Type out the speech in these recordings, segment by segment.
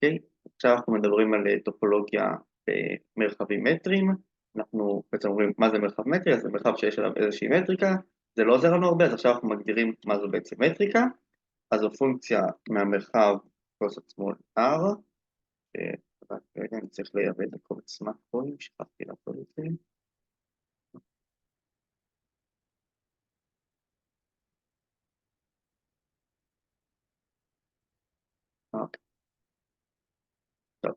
אוקיי? עכשיו אנחנו מדברים על טופולוגיה במרחבים מטריים. אנחנו בעצם אומרים מה זה מרחב מטרי, אז זה מרחב שיש עליו איזושהי מטריקה, זה לא עוזר לנו הרבה, אז עכשיו אנחנו מגדירים מה זו בעצם מטריקה, אז זו פונקציה מהמרחב קוס עצמו R, רק רגע אני צריך לייבא את הקובץ מקרואים, שכחתי לעשות את זה. אוקיי, טוב,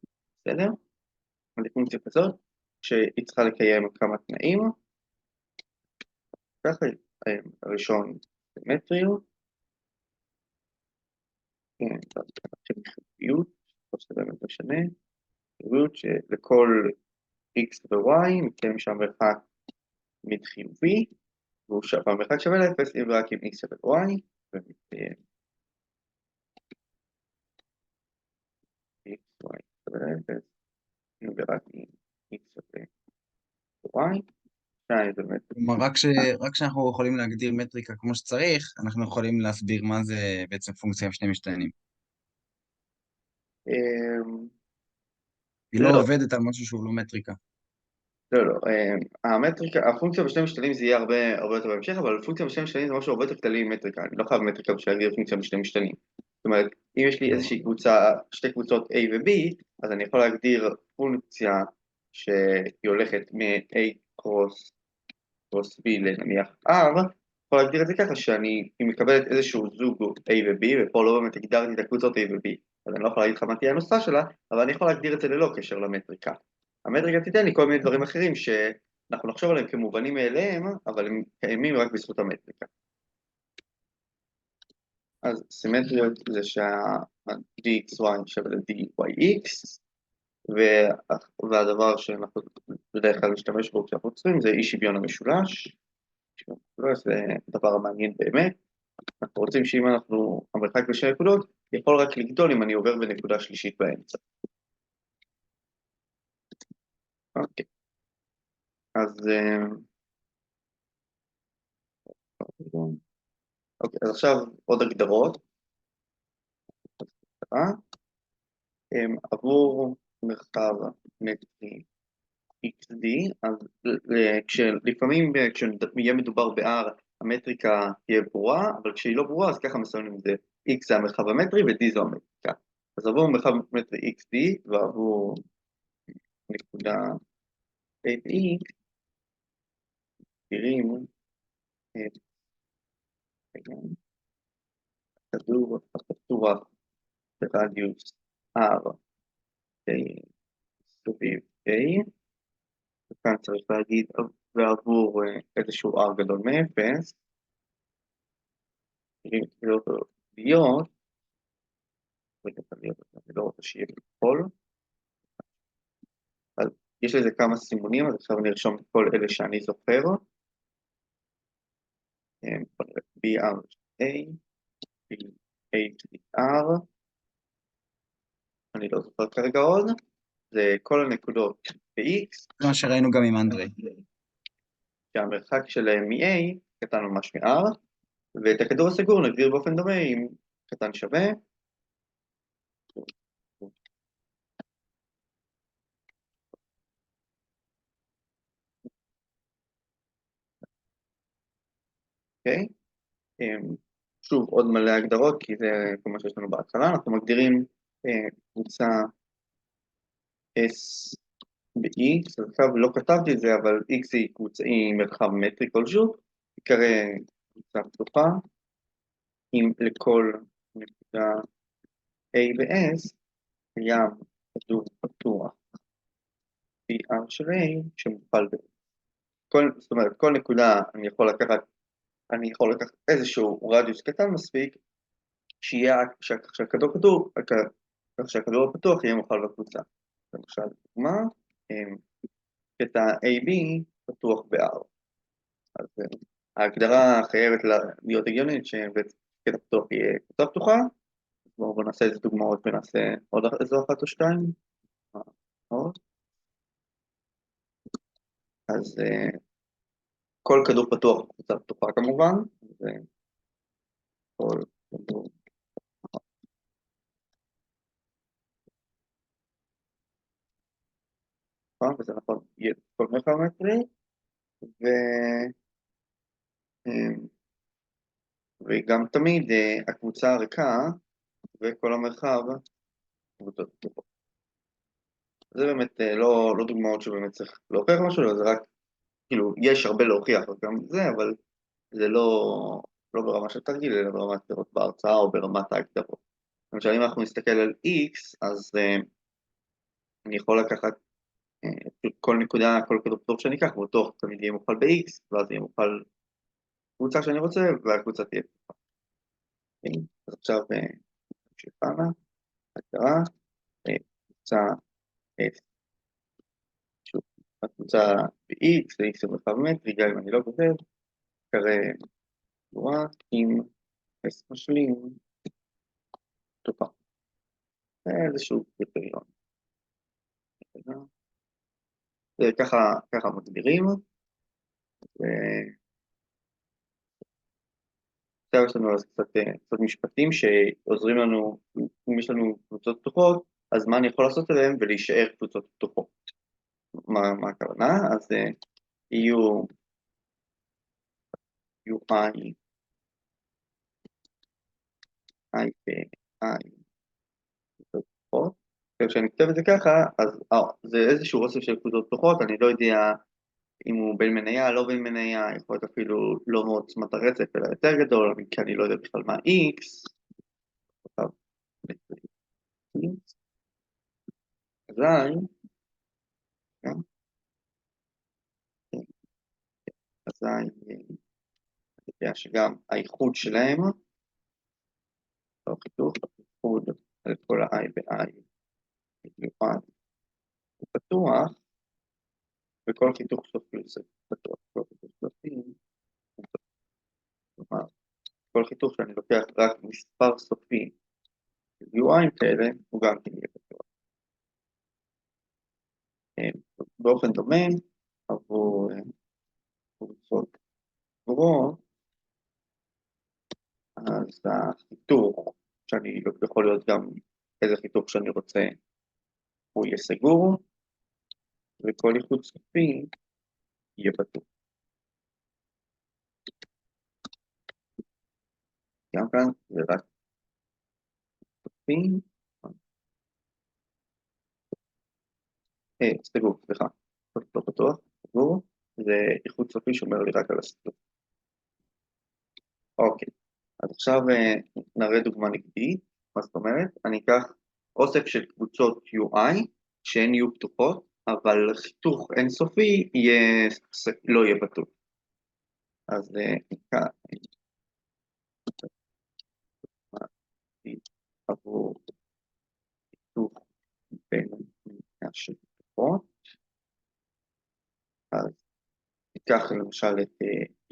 בסדר? אז היא פונקציה כזאת, שהיא צריכה לקיים כמה תנאים, ככה, הראשון סימטריות, כן, אז נתחיל מחיוביות, או שזה באמת משנה, חיוביות שלכל x ו-y מתקיים שם מרחק תמיד חיובי, והמרחק שווה ל-0 אם רק עם x שווה ל-y, ומתקיים x, y שווה ל-0, אם ורק עם x שווה ל-y, שתיים באמת. כלומר, רק כשאנחנו יכולים להגדיר מטריקה כמו שצריך, אנחנו יכולים להסביר מה זה בעצם פונקציה עם שני משתנים. היא לא לא, עובדת על משהו שהוא לא מטריקה. לא, המטריקה, הפונקציה בשני משתנים זה יהיה הרבה יותר בהמשך, אבל פונקציה בשני משתנים זה משהו הרבה יותר כללי ממטריקה, אני לא חייב מטריקה בשביל להגדיר פונקציה בשני משתנים. זאת אומרת, אם יש לי איזושהי קבוצה, שתי קבוצות A ו-B, אז אני יכול להגדיר פונקציה שהיא הולכת מ-A קרוס B לנניח R, יכול להגדיר את זה ככה שאני מקבלת איזשהו זוג A ו-B, ופה לא באמת הגדרתי את הקבוצות A ו-B, אז אני לא יכול להגיד לך מה תהיה הנוסחה שלה, אבל אני יכול להגדיר את זה ללא קשר למטריקה. המטריקה תיתן לי כל מיני דברים אחרים שאנחנו נחשוב עליהם כמובנים מאליהם, אבל הם קיימים רק בזכות המטריקה. אז סימטריות זה שה-dxy שווה ל-dyx, והדבר שאנחנו בדרך כלל נשתמש בו כשאנחנו עוצרים זה אי שוויון המשולש. זה הדבר המעניין באמת. אנחנו רוצים שאם המרחק בין שתי נקודות יכול רק לגדול אם אני עובר בנקודה שלישית באמצע. אוקיי. אז אוקיי, אז עכשיו עוד הגדרות. עבור מרחב מטרי XD, אז לפעמים כשיהיה מדובר ב-R המטריקה תהיה ברורה, אבל כשהיא לא ברורה אז ככה מסמנים את זה. X זה המרחב המטרי ו-D זו המטריקה. אז עבור מרחב מטרי XD ועבור נקודה AB, תראים את הכדור הפתוח ברדיוס R סביב A, וכאן צריך להגיד ועבור איזשהו R גדול מ-0, תראים את קביעות להיות, אני לא רוצה שיהיה בכל, אז יש לזה כמה סימונים, אז עכשיו נרשום את כל אלה שאני זוכר, BRA, BHDR, אני לא זוכר כרגע עוד, זה כל הנקודות ב-X, זה מה שראינו גם עם אנדרי. שהמרחק שלהם מ-A קטן ממש מ-R, ואת הכדור הסגור נגדיר באופן דומה עם קטן שווה. אוקיי? שוב, עוד מלא הגדרות, כי זה כל מה שיש לנו בהתחלה. אנחנו מגדירים קבוצה S ב-X, אז עכשיו לא כתבתי את זה, אבל X היא מרחב מטרי כלשהו, יקרא קבוצה פתוחה, אם לכל נקודה A ו-S קיים כדור פתוח PR של A שמוכפל ב... זאת אומרת, כל נקודה אני יכול לקחת איזשהו רדיוס קטן מספיק, כך שהכדור הפתוח יהיה מוכפל בקבוצה. למשל, דוגמה, קטע AB פתוח ב-R. אז ההגדרה חייבת להיות הגיונית שקטע פתוח יהיה קבוצה פתוחה. בואו נעשה איזה דוגמאות ונעשה עוד איזו אחת או שתיים. אז כל כדור פתוח קבוצה פתוחה כמובן, וכל כדור נכון? וזה נכון, יהיה כל מרחב מטרי, ו... וגם תמיד הקבוצה הריקה וכל המרחב קבוצות פתוחות. זה באמת לא דוגמאות שבאמת צריך להוכיח משהו, זה רק, כאילו, יש הרבה להוכיח גם זה, אבל זה לא ברמה של תרגיל, אלא ברמת פירות בהרצאה או ברמת ההגדרות. למשל, אם אנחנו נסתכל על X, אז אני יכול לקחת פשוט כל נקודה, כל כדור פתוח שאני אקח, ואותו תמיד יהיה מוכל ב-X, ואז יהיה מוכל קבוצה שאני רוצה, והקבוצה תהיה פתוחה. אוקיי? אז עכשיו נמשיך הלאה, הגדרה, קבוצה F, שוב, הקבוצה ב-X, ו-X הוא מרחב מטרי, גם אם אני לא כותב, קרא תנועה עם S משלים, פתוחה. זה איזשהו קריטריון. ככה מגדירים, ועכשיו יש לנו אז קצת משפטים שעוזרים לנו, אם יש לנו קבוצות פתוחות, אז מה אני יכול לעשות עליהן ולהישאר קבוצות פתוחות. מה הכוונה? אז יהיו I ו-I קבוצות פתוחות. כשאני כותב את זה ככה, אז זה איזשהו אוסף של קבוצות פתוחות, אני לא יודע אם הוא בין מניה, לא בין מניה, יכול להיות אפילו לא מאוד עוצמת הרצף, אלא יותר גדול, כי אני לא יודע בכלל מה X. עכשיו, אזי, גם, אזי, אני יודע שגם האיחוד שלהם, לא חיתוך, האיחוד על כל ה-I ב-I, במיוחד, הוא פתוח, וכל חיתוך סופי זה פתוח, כל חיתוך סופי, הוא פתוח. כלומר, כל חיתוך שאני לוקח רק מספר סופי של UI כאלה, הוא גם כן יהיה פתוח. באופן דומה, עבור קבוצות גבוהות, אז החיתוך, שאני יכול להיות גם איזה חיתוך שאני רוצה, הוא יהיה סגור, וכל איחוד סופי יהיה פתוח. גם כאן זה רק סופי, סגור, סליחה, לא פתוח, סגור, זה איחוד סופי שאומר לי רק על הסגור. אוקיי, אז עכשיו נראה דוגמה נגדית, מה זאת אומרת? אני אקח אוסף של קבוצות UI שהן יהיו פתוחות, אבל חיתוך אינסופי לא יהיה פתוח. אז נקרא עבור חיתוך בין מניה של פתוחות, אז ניקח למשל את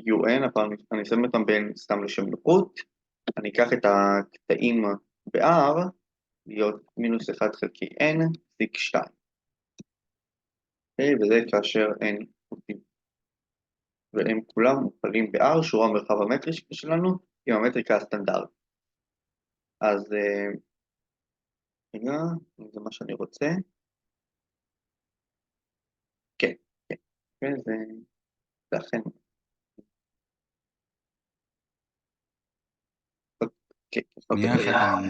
UN, אבל אני שם אותם בין סתם לשם נוחות, אני אקח את הקטעים ב-R, להיות מינוס 1 חלקי N, סיק 2. וזה כאשר N חוטים. והם כולם מוכלים ב-R, שהוא המרחב המטרי שלנו, עם המטריקה הסטנדרט. אז רגע, אם זה מה שאני רוצה. כן, כן, כן, זה אכן. כן, שנייה אחת,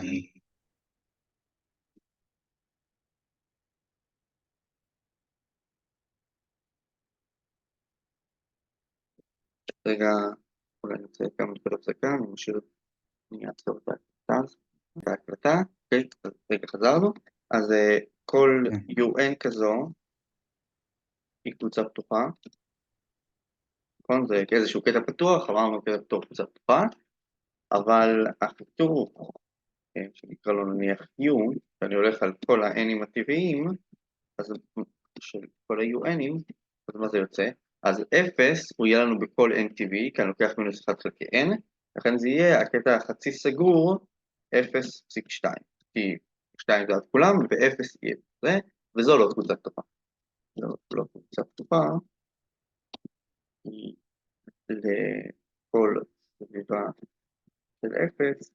רגע, אולי אני רוצה כמה דקות הפסקה, אני אעצור את ההקלטה, אוקיי, אז רגע חזרנו, אז כל כן. UN כזו היא קבוצה פתוחה, נכון? זה איזשהו קטע פתוח, אמרנו קטע פתוח קבוצה פתוחה, אבל החיתוך, שנקרא לו נניח U, שאני הולך על כל ה-N'ים הטבעיים, אז של כל ה-UN'ים, אז מה זה יוצא? אז 0 הוא יהיה לנו בכל N טבעי, כי אני לוקח מינוס 1 חלקי N, לכן זה יהיה הקטע החצי סגור 0.2, כי 2 זה עד כולם, ו-0 יהיה זה, וזו לא קבוצה פתוחה. זו לא קבוצה פתוחה, היא לכל סביבה של 0,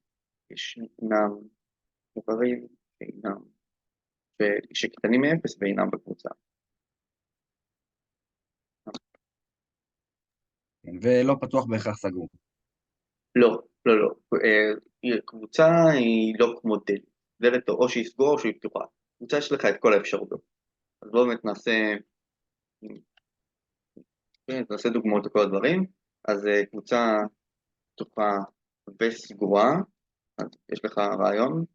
ישנם איברים שקטנים מ-0 ואינם בקבוצה. ולא פתוח בהכרח סגור. לא, לא, לא. קבוצה היא לא כמו דלת. דלת או שהיא סגורה או שהיא פתוחה. קבוצה יש לך את כל האפשרויות. אז בואו באמת נעשה דוגמאות לכל הדברים. אז קבוצה פתוחה וסגורה, אז יש לך רעיון?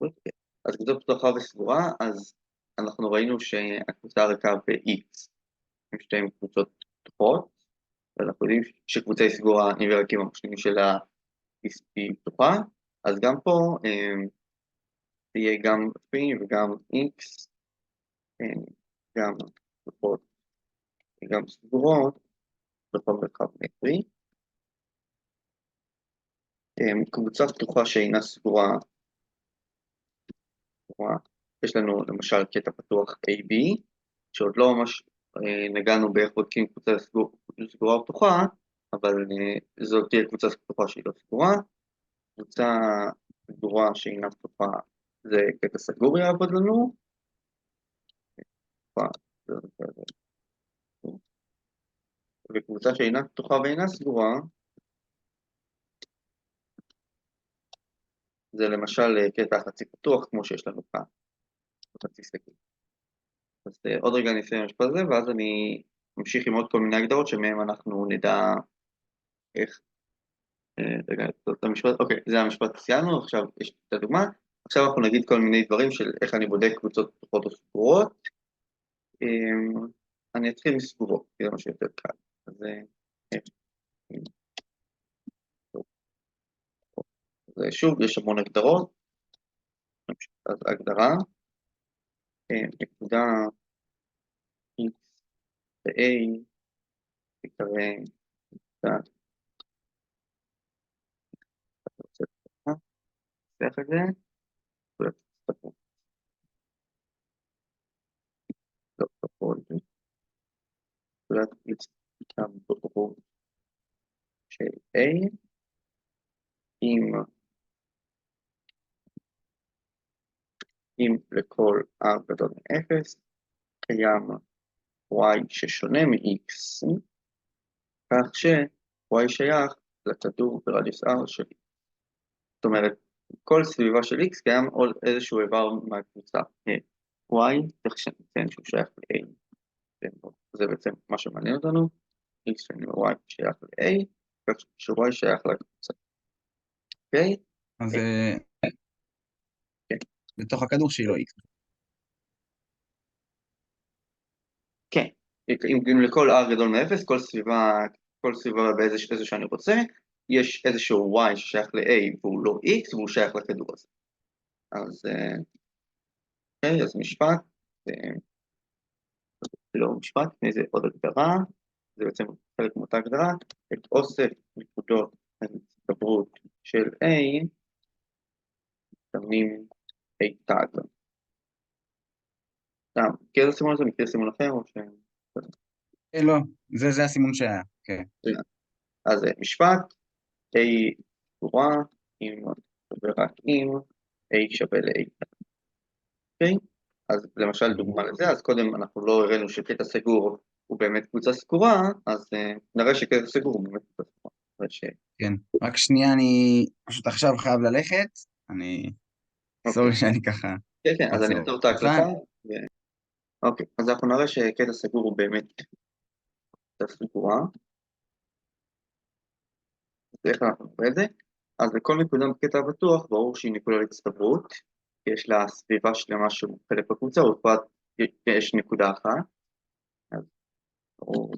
אוקיי. אז קבוצה פתוחה וסגורה, אז אנחנו ראינו שהקבוצה הריקה ב-X, עם שתי קבוצות פתוחות, ואנחנו יודעים שקבוצה היא סגורה אם הרקים המשלימים שלה היא פתוחה, אז גם פה תהיה גם פי וגם X, גם פתוחות וגם סגורות, בכל מרחב מטרי. קבוצה פתוחה שאינה סגורה, יש לנו למשל קטע פתוח AB, שעוד לא ממש נגענו באיך בודקים קבוצה סגורה או פתוחה, אבל זאת תהיה קבוצה פתוחה שהיא לא סגורה. קבוצה סגורה שאינה פתוחה זה קטע סגור יעבוד לנו. וקבוצה שאינה פתוחה ואינה סגורה, זה למשל קטע חצי פתוח, כמו שיש לנו כאן, חצי סגור. אז עוד רגע אני אסיים המשפט הזה, ואז אני אמשיך עם עוד כל מיני הגדרות שמהם אנחנו נדע איך... רגע, זאת המשפט, אוקיי, זה המשפט סיימנו, עכשיו יש את הדוגמה. עכשיו אנחנו נגיד כל מיני דברים של איך אני בודק קבוצות פתוחות או סגורות. אני אתחיל מסגורות, כי זה מה שיותר קל. אז שוב, יש המון הגדרות. אז הגדרה, נקודה X ו-A, תקרא קצת, נפתח את זה, לא פחות, נקודת X גם ברור של A, אם לכל R גדול מ-0, קיים Y ששונה מ-X, כך ש-Y שייך לכדור ברדיוס R של X. זאת אומרת, כל סביבה של X קיים עוד איזשהו איבר מהקבוצה Y, צריך שנציין שהוא שייך ל-A. זה בעצם מה שמעניין אותנו, X ו-Y שייך ל-A, כך ש-Y שייך לקבוצה. אוקיי? אז כן. בתוך הכדור שהיא לא X. כן. אם לכל R גדול מ-0, כל סביבה באיזה שאני רוצה, יש איזשהו Y ששייך ל-A והוא לא X והוא שייך לכדור הזה. אז, אוקיי, אז משפט, לא משפט, זה עוד הגדרה, זה בעצם חלק מאותה הגדרה, את אוסף נקודות ההצטברות של A, שמים A תג. מכיר את הסימון הזה? מכיר סימון אחר? או ש... לא, זה הסימון שהיה, כן. אז משפט, A סגורה, אם ורק אם A שווה ל-A. אוקיי? אז למשל דוגמה לזה, אז קודם אנחנו לא הראינו שקטע סגור הוא באמת קבוצה סגורה, אז נראה שקטע סגור הוא באמת קבוצה סגורה. כן, רק שנייה, אני פשוט עכשיו חייב ללכת, סורי שאני ככה כן, כן, אז אני עוצר אעצור את ההקלטה. אוקיי, אז אנחנו נראה שקטע סגור הוא באמת קבוצה סגורה. אז איך אנחנו נראה את זה? אז לכל נקודה בקטע הבטוח, ברור שהיא נקודה להצטברות, יש לה סביבה שלמה שהוא חלק בקבוצה, ובפרט יש נקודה אחת. אז ברור.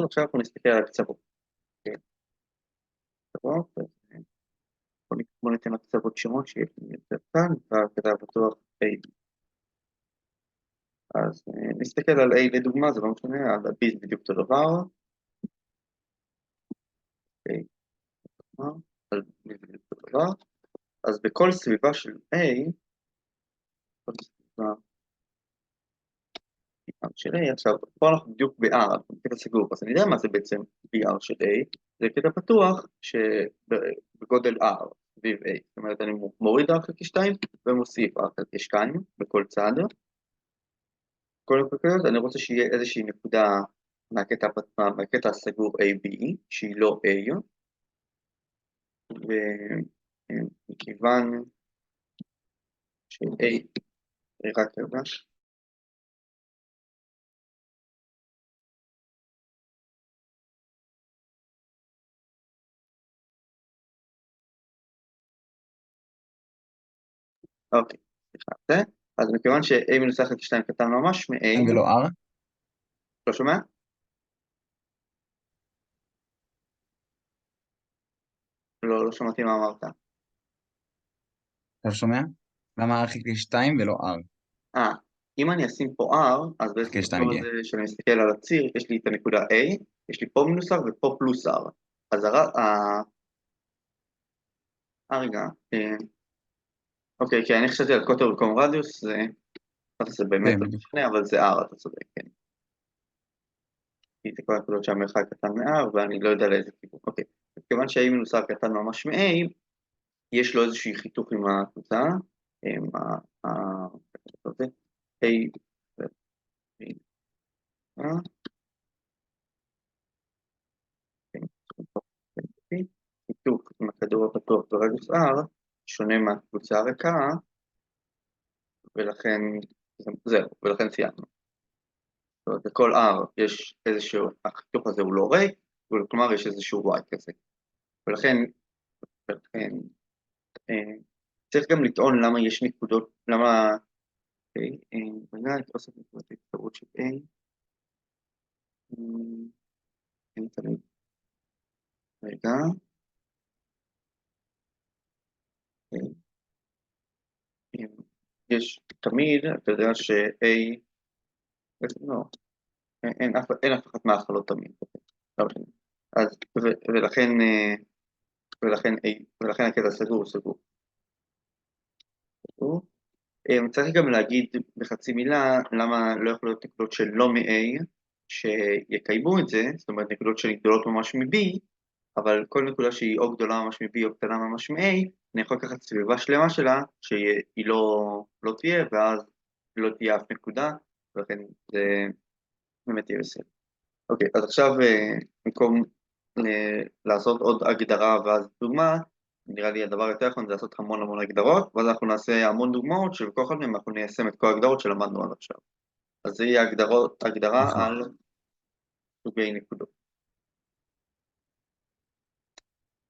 עכשיו אנחנו נסתכל על הקצוות. קצוות, אז בואו ניתן לקצוות שמות שיהיה יותר כאן, והקטע הבטוח A. אז נסתכל על A לדוגמה, זה לא משנה, על B זה בדיוק אותו דבר. על B זה בדיוק אותו דבר. אז בכל סביבה של A, כל סביבה של A, עכשיו פה אנחנו בדיוק ב-R, אנחנו בקטע סגור, אז אני יודע מה זה בעצם BR של A, זה קטע פתוח שבגודל R, סביב A. זאת אומרת, אני מוריד R חלקי 2 ומוסיף R חלקי 2 בכל צד. כל נקודה, אני רוצה שיהיה איזושהי נקודה מהקטע הסגור AB, שהיא לא A, ומכיוון ש-A רק רגע, אוקיי, סליחה, זה. אז מכיוון ש-A מינוס R חלקי 2 קטן ממש מ-A, ולא R? לא שומע? לא שמעתי מה אמרת. אתה לא שומע? למה R חלקי 2 ולא R? אם אני אשים פה R, אז בעצם חלקי 2 במקום הגיע. הזה שאני מסתכל על הציר, יש לי את הנקודה A, יש לי פה מינוס R ופה פלוס R. אז רגע, אוקיי, כי אני חשבתי על קוטר במקום רדיוס, זה באמת כן, לא בדיוק. משנה, אבל זה R, אתה צודק, כן. כי זה כל הנקודות שהמרחק קטן מ-R, ואני לא יודע לאיזה כיוון. אוקיי, מכיוון ש-A מינוס R קטן ממש מ-A, יש לו איזושהי חיתוך עם הקבוצה, עם A, חיתוך עם הכדור הפתוח ברדיוס R שונה מהקבוצה הריקה, ולכן זהו, ולכן סיימנו. זאת אומרת, בכל R יש איזשהו, החיתוך הזה הוא לא ריק, כלומר יש איזשהו Y כזה. ולכן צריך גם לטעון למה יש נקודות, למה, רגע, את עושה נקודות ההתקרבות של A, אין תמיד, רגע, יש תמיד, אתה יודע ש-A, לא, אין אף אחת מההכלות תמיד. לא משנה. אז, ולכן הקטע סגור, סגור. סגור. צריך גם להגיד בחצי מילה למה לא יכול להיות נקודות של לא מ-A שיקיימו את זה, זאת אומרת נקודות שהן גדולות ממש מ-B, אבל כל נקודה שהיא או גדולה ממש מ-B או קטנה ממש מ-A, אני יכול לקחת סביבה שלמה שלה שהיא לא תהיה, ואז לא תהיה אף נקודה, ולכן זה באמת יהיה בסדר. אוקיי, אז עכשיו במקום לעשות עוד הגדרה ואז דוגמה, נראה לי הדבר יותר נכון זה לעשות המון המון הגדרות, ואז אנחנו נעשה המון דוגמאות שבכל אחד מהם אנחנו ניישם את כל ההגדרות שלמדנו עד עכשיו. אז זה יהיה הגדרה על סוגי נקודות.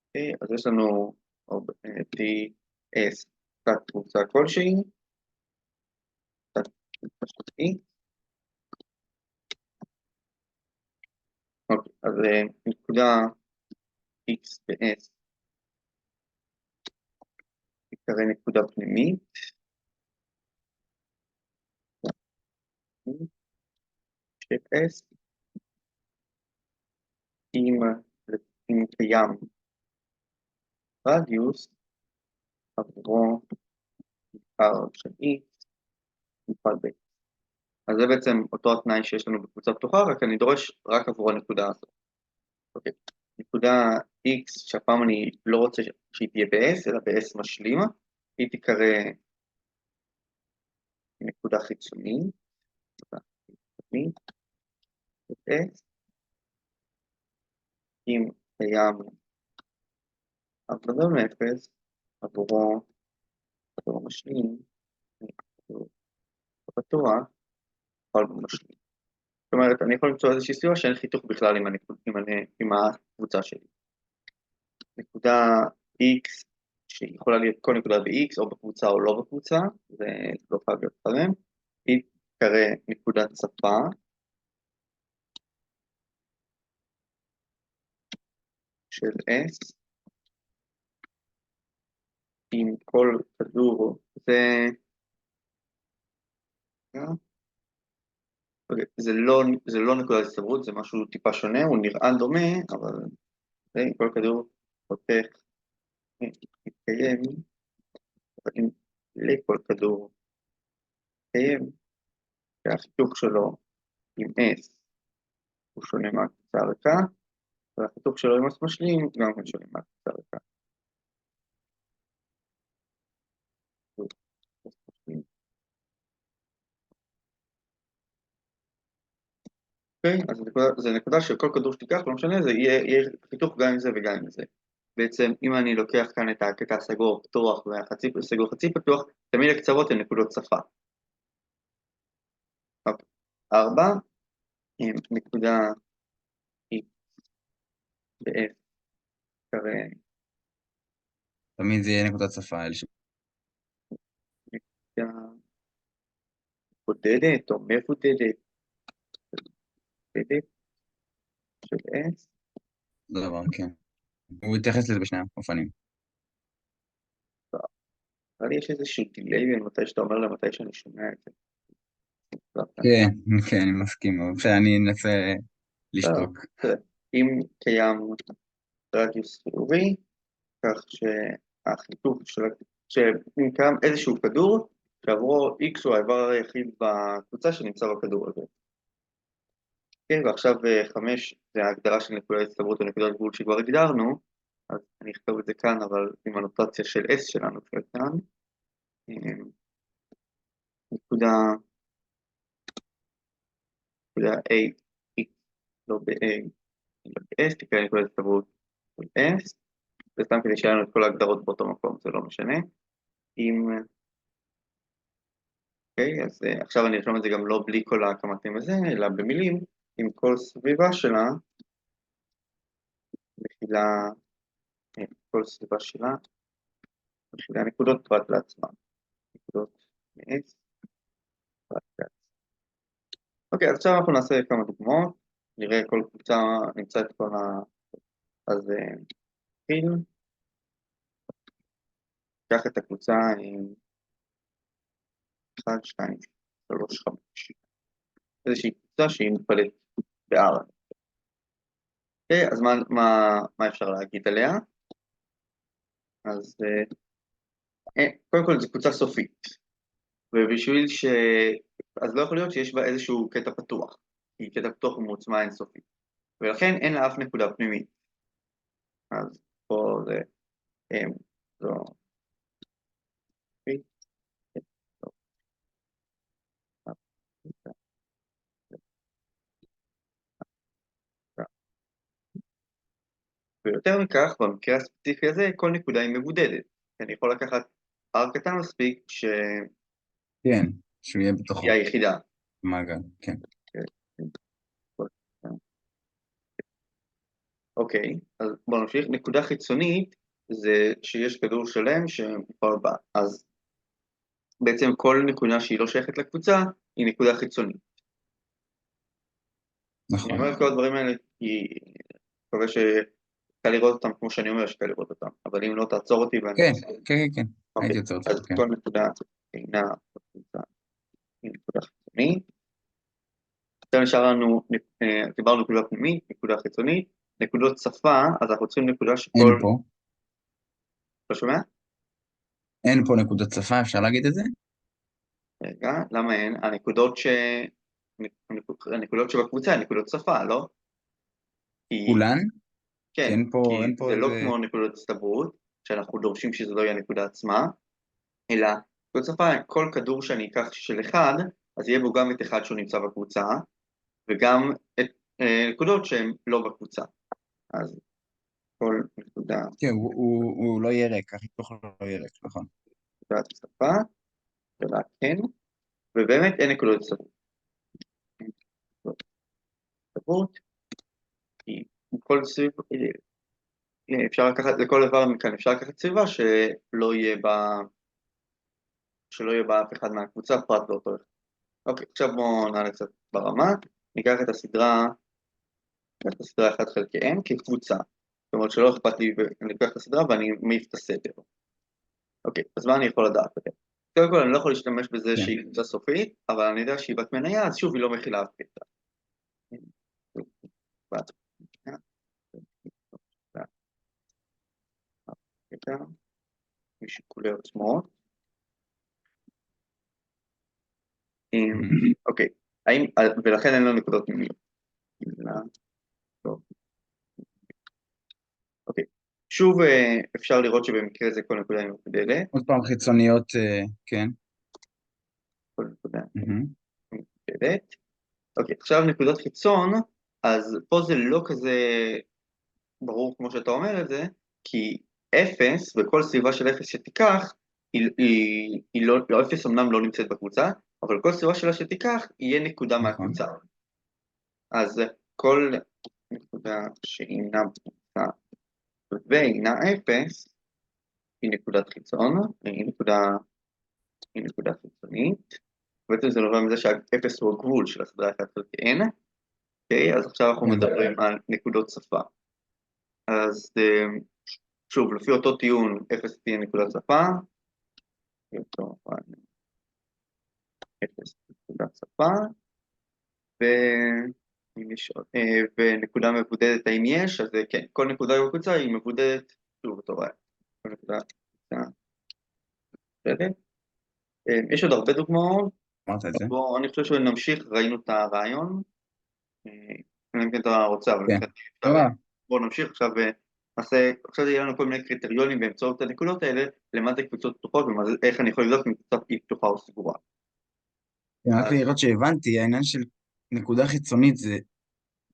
אוקיי, אז יש לנו TS תת קבוצה כלשהי, תת קבוצה של E. אוקיי, אז נקודה X ב-S תיקרא נקודה פנימית, של S, אם קיים רדיוס עבורו R של X מפעל ב'. אז זה בעצם אותו התנאי שיש לנו בקבוצה פתוחה, רק אני דורש רק עבור הנקודה הזאת. אוקיי. נקודה X, שהפעם אני לא רוצה שהיא תהיה ב-S, אלא ב-S משלים, היא תיקרא נקודה חיצונית, S, אם קיים עבודה מאפס, עבורו משלים, פתוח, יכול משלים. זאת אומרת, אני יכול למצוא איזושהי סיבה שאין חיתוך בכלל עם הקבוצה שלי. נקודה X, שיכולה להיות כל נקודה ב-X, או בקבוצה או לא בקבוצה, זה לא חייב להיות חלם, היא תיקרא נקודת שפה, של S, עם כל כדור, זה לא נקודת הסתברות, זה משהו טיפה שונה, הוא נראה דומה, אבל כל כדור חותך מתקיים, אבל אם לכל כדור מתקיים, שהחיתוך שלו עם S הוא שונה מהקבוצה הריקה, והחיתוך שלו עם S משלים גם כן שונה מהקבוצה הריקה. אוקיי? אז זו נקודה שכל כדור שתיקח, לא משנה, זה יהיה חיתוך גם עם זה וגם עם זה. בעצם, אם אני לוקח כאן את הקטע הסגור פתוח והחצי סגור חצי פתוח, תמיד הקצוות הן נקודות שפה. אוקיי. 4, נקודה X ב-F קרה תמיד זה יהיה נקודת שפה, אלה נקודה בודדת או מבודדת בודדת של S. דבר, כן. הוא יתייחס לזה בשני אופנים. אבל לי יש איזשהו דיליי בין מתי שאתה אומר למתי שאני שומע את זה. כן, כן, אני מסכים, אבל שאני אנסה בסדר, לשתוק. בסדר. אם קיים רדיוס חיובי, כך שהחיתוך שאם קיים איזשהו כדור, שעבורו X הוא האיבר היחיד בקבוצה שנמצא בכדור הזה. כן, ועכשיו 5 זה ההגדרה של נקודת הצטברות או נקודת גבול שכבר הגדרנו, אז אני אכתוב את זה כאן, אבל עם הנוטציה של S שלנו כאן. נקודה A, X, לא ב-A, אלא ב-S, תקרא נקודת הצטברות של S, זה סתם כדי שיהיה לנו את כל ההגדרות באותו מקום, זה לא משנה. אוקיי, אז עכשיו אני ארשום את זה גם לא בלי כל הקמטים הזה, אלא במילים, עם כל סביבה שלה, מכילה, כל סביבה שלה, מכילה נקודות פרט לעצמה. נקודות מ-S, פרט לעצמה. אוקיי, אז עכשיו אנחנו נעשה כמה דוגמאות, נראה כל קבוצה, נמצא את כל ה... אז נתחיל, ניקח את הקבוצה עם 1, 2, 3, 5. איזושהי קבוצה שהיא מופלת ב-R. אוקיי, אז מה אפשר להגיד עליה? אז קודם כל זו קבוצה סופית, ובשביל ש... אז לא יכול להיות שיש בה איזשהו קטע פתוח, כי קטע פתוח הוא מעוצמה אינסופית, ולכן אין לה אף נקודה פנימית. אז פה זה... זו... ויותר מכך, במקרה הספציפי הזה, כל נקודה היא מבודדת. אני יכול לקחת R קטן מספיק שהיא כן, שהוא יהיה בתוכו, היחידה. מעגל, כן. אוקיי, אז בואו נמשיך. נקודה חיצונית זה שיש כדור שלם שמופר בה. אז בעצם כל נקודה שהיא לא שייכת לקבוצה היא נקודה חיצונית. אני נכון. אומר את כל הדברים האלה כי אני מקווה שקל לראות אותם כמו שאני אומר שקל לראות אותם, אבל אם לא תעצור אותי ואני... כן, כן, כן, כן. אוקיי, הייתי עוצר אותך, אז כן. כל נקודה אינה בקבוצה היא נקודה חיצונית. עכשיו נשאר לנו, דיברנו נקודה פנימית, נקודה חיצונית, נקודות שפה, אז אנחנו צריכים נקודה אין שכל... פה, לא שומע? אין פה נקודת שפה, אפשר להגיד את זה? רגע, למה אין? הנקודות שבקבוצה הן נקודות שפה, לא? כי, כולן? כי כן, אין פה, כי אין פה זה לא איזה... כמו נקודות הסתברות, שאנחנו דורשים שזה לא יהיה הנקודה עצמה, אלא נקודות שפה, כל כדור שאני אקח של אחד, אז יהיה בו גם את אחד שהוא נמצא בקבוצה, וגם את נקודות שהן לא בקבוצה. אז כל נקודה, כן, הוא לא יהיה ריק, החיתוך לא יהיה ריק, נכון. נקודת שפה, שאלה כן, ובאמת אין נקודות הסתברות. אין נקודות הסתברות, כי כל סביב, אפשר לקחת, לכל דבר מכאן אפשר לקחת סביבה שלא יהיה בה אף אחד מהקבוצה פרט לאותו אחד. אוקיי, עכשיו בואו נעלה קצת ברמה, ניקח את הסדרה 1 חלקי n כקבוצה. זאת אומרת שלא אכפת לי, אני לוקח את הסדרה ואני מעיף את הסדר. אוקיי, אז מה אני יכול לדעת? קודם כל אני לא יכול להשתמש בזה כן. שהיא קבוצה סופית, אבל אני יודע שהיא בת מניה, אז שוב היא לא מכילה אף קטע. בת מניה, קטע, משיקולי עוצמות. אוקיי, ולכן אין לנו נקודות פנימיות. טוב. אוקיי, שוב אפשר לראות שבמקרה זה כל נקודה היא מבודדת. עוד פעם חיצוניות, כן. כל נקודה היא מהמם. מבודדת. אוקיי, עכשיו נקודות חיצון, אז פה זה לא כזה ברור כמו שאתה אומר את זה, כי אפס, וכל סביבה של אפס שתיקח, היא לא, אפס אמנם לא נמצאת בקבוצה, אבל כל סביבה שלה שתיקח, יהיה נקודה נכון. מהקבוצה. אז כל נקודה שאינה בקבוצה ואינה אפס, היא נקודת חיצון, היא נקודה חיצונית. בעצם זה נובע מזה שהאפס הוא הגבול של הסדרה 1 חלקי n, אוקיי? אז עכשיו אנחנו כן. מדברים על נקודות שפה. אז שוב, לפי אותו טיעון, 0 תהיה נקודת שפה, כמובן 0 נקודת שפה, ונקודה מבודדת האם יש, אז כן, כל נקודה בקבוצה היא מבודדת, שוב, אתה רואה, כל נקודה בקבוצה מבודדת. יש עוד הרבה דוגמאות, אמרת את זה? בואו, אני חושב שנמשיך, ראינו את הרעיון, אני מבין אתה רוצה, אבל כן. מבחינתי לא אפשר, רע. בואו נמשיך עכשיו, עכשיו יהיה לנו כל מיני קריטריונים באמצעות הנקודות האלה, למה זה קבוצות פתוחות ואיך אני יכול לבדוק אם קבוצה היא פתוחה או סגורה. כן, רק אז לראות שהבנתי, העניין של נקודה חיצונית זה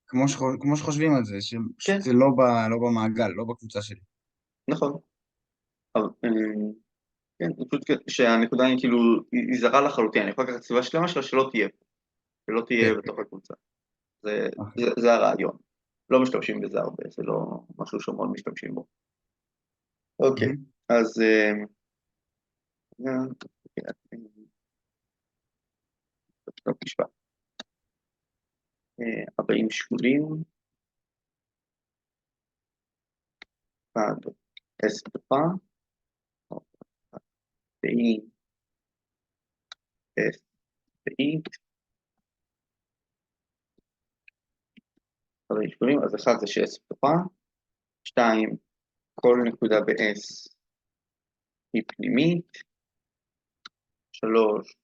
כמו שחושבים על זה, כן, שזה לא במעגל, לא בקבוצה שלי. נכון. אבל, כן, פשוט שהנקודה היא כאילו, היא זרה לחלוטין, אני יכול לקחת סביבה שלמה שלה שלא תהיה פה, שלא תהיה כן. בתוך הקבוצה. זה, אוקיי. זה הרעיון. לא משתמשים בזה הרבה, זה לא משהו שמאוד משתמשים בו. אוקיי, מהמם. אז טוב, משפט. 40 שקולים, 1, S פתוחה, ואי, S ואי, 40 שקולים, אז 1 זה ש-S פתוחה, 2, כל נקודה ב-S היא פנימית, 3,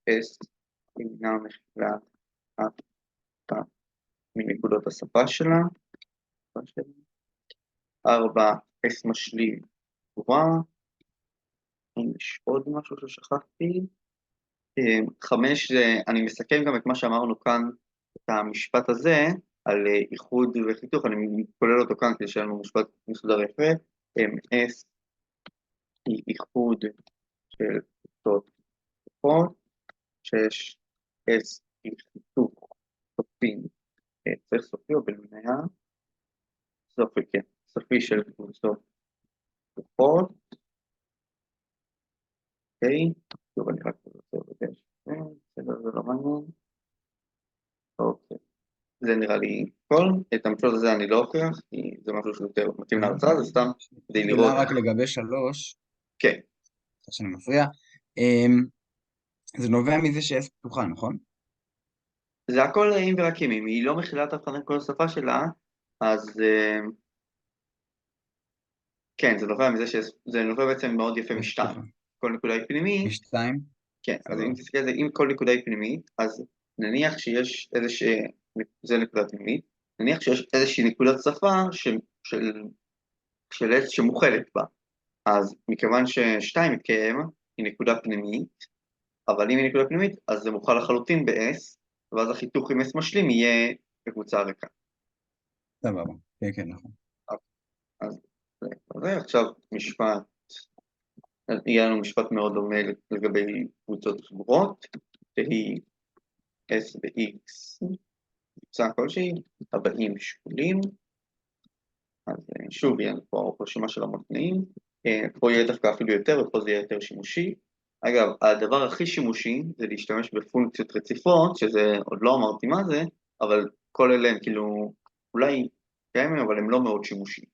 S אינה מכילה אף אחת מנקודות השפה שלה, 4, S משלים גבוה, אם יש עוד משהו ששכחתי, 5 זה, אני מסכם גם את מה שאמרנו כאן, את המשפט הזה, על איחוד וחיתוך, אני כולל אותו כאן כדי שיהיה לנו משפט מסודר יפה, S היא איחוד של קבוצות פתוחות, 6, S היא חיתוך סופי, צריך סופי או במניה? סופי, כן, סופי של קבוצות פתוחות, אוקיי, טוב, אני רק רוצה לבקש, בסדר, זה לא מעניין, אוקיי. זה נראה לי כל, את המשפט הזה אני לא אוכיח, כי זה משהו שיותר מתאים להרצאה, זה סתם כדי שאלה לראות, רק לגבי 3, כן, סליחה שאני מפריע. אמ, זה נובע מזה ש-S פתוחה, נכון? זה הכל אם ורק אם היא לא מכילה את הבחנה כל השפה שלה, אז כן, זה נובע מזה שזה נובע בעצם מאוד יפה S משתיים, פתוחה. כל נקודה היא פנימית, משתיים? כן, אז אם סבבה. תסתכל על זה, אם כל נקודה היא פנימית, אז נניח שיש איזושהי, זה נקודה פנימית, נניח שיש איזושהי נקודת שפה של, של S שמוכלת בה, אז מכיוון ששתיים מתקיים, היא נקודה פנימית, אבל אם היא נקודה פנימית, אז זה מוכל לחלוטין ב-S, ואז החיתוך עם S משלים יהיה בקבוצה ריקה. סבבה. כן, כן, נכון. אז זה עכשיו משפט, יהיה לנו משפט מאוד דומה לגבי קבוצות סגורות, שהיא S ו-X, קבוצה כלשהי, 40 שקולים, אז שוב יהיה לנו פה רשימה של המון תנאים, פה יהיה דווקא אפילו יותר, ופה זה יהיה יותר שימושי. אגב, הדבר הכי שימושי זה להשתמש בפונקציות רציפות, שזה עוד לא אמרתי מה זה, אבל כל אלה הם כאילו, אולי קיימים, אבל הם לא מאוד שימושיים.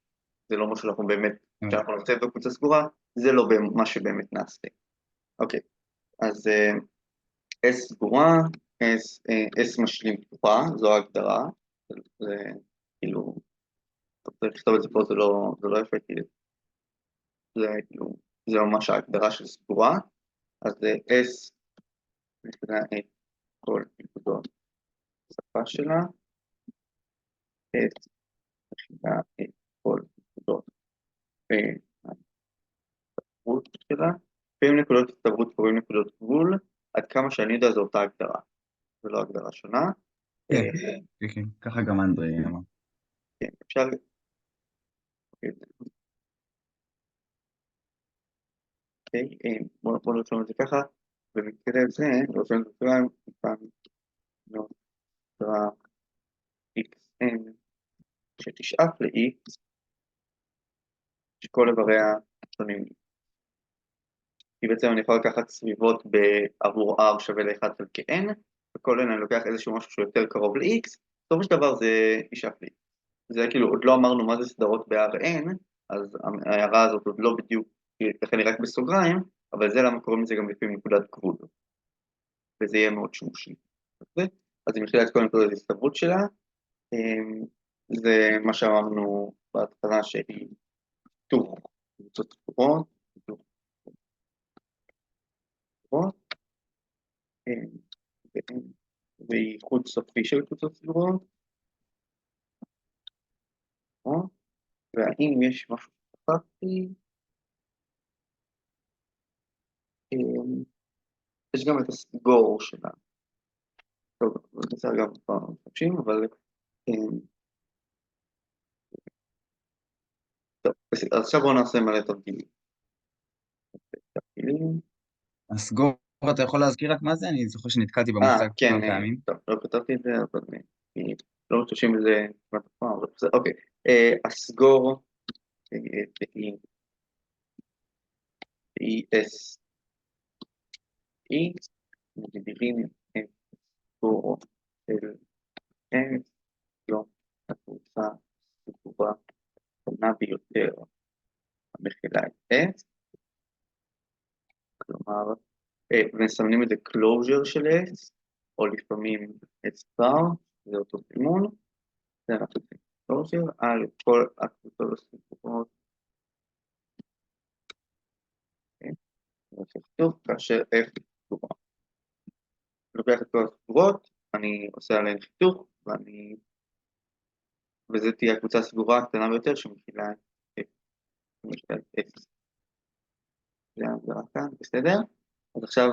זה לא מה שאנחנו באמת, כשאנחנו נמצאים בקבוצה סגורה, זה לא מה שבאמת נעשה. אוקיי, אז S סגורה, S משלים פתוחה, זו ההגדרה, זה כאילו, אתה צריך לכתוב את זה פה, זה לא יפה, כי זה כאילו, זה ממש ההגדרה של סגורה, אז S מכילה את כל נקודות השפה שלה, S מכילה את כל נקודות ההצטברות שלה, ואם נקודות הצטברות קוראים נקודות גבול, עד כמה שאני יודע זו אותה הגדרה. ולא הגדרה שונה. כן, כן, כן, ככה גם אנדרי אמר. כן, אפשר, אוקיי, בואו נרשום את זה ככה, במקרה זה, נרשום את זה כאן, כאן נותרה xn שתשאף ל-x, שכל איבריה שונים. כי בעצם אני יכול לקחת סביבות עבור r שווה ל-1 חלקי n, וכל n אני לוקח איזשהו משהו שהוא יותר קרוב ל-x, בסופו של דבר זה ישאף ל-x. זה כאילו, עוד לא אמרנו מה זה סדרות ב-Rn, אז ההערה הזאת עוד לא בדיוק, לכן היא רק בסוגריים, אבל זה למה קוראים לזה גם לפעמים נקודת גבול, וזה יהיה מאוד שימושי. אז היא מכילה את כל נקודות ההסתברות שלה, זה מה שאמרנו בהתחלה שהיא חיתוך קבוצות סגורות, חיתוך סגורות, והיא חוץ סופי של קבוצות סגורות, והאם יש משהו שכחתי, יש גם את הסגור שלה. טוב, זה גם פעם משתמשים, אבל טוב, אז עכשיו בואו נעשה מלא תרגילים. תרגילים. הסגור, אתה יכול להזכיר רק מה זה? אני זוכר שנתקלתי במושג כן, כמה פעמים. טוב, לא כתבתי את זה, אבל לא משתמשים בזה כמעט אף פעם, אבל בסדר, אוקיי. הסגור ESE, מגדירים את הסגור של S, לא הקבוצה הסגורה הקטנה ביותר המכילה את S, כלומר, ומסמנים את זה closure של S, או לפעמים S bar, זה אותו סימון, זה אנחנו עושים closure על כל הקבוצות הסגורות, זה כתוב כאשר F סגורה. אני לוקח את כל הסגורות, אני עושה עליהן חיתוך, וזה תהיה הקבוצה הסגורה הקטנה ביותר שמכילה את F. זה ההגדרה כאן, בסדר? אז עכשיו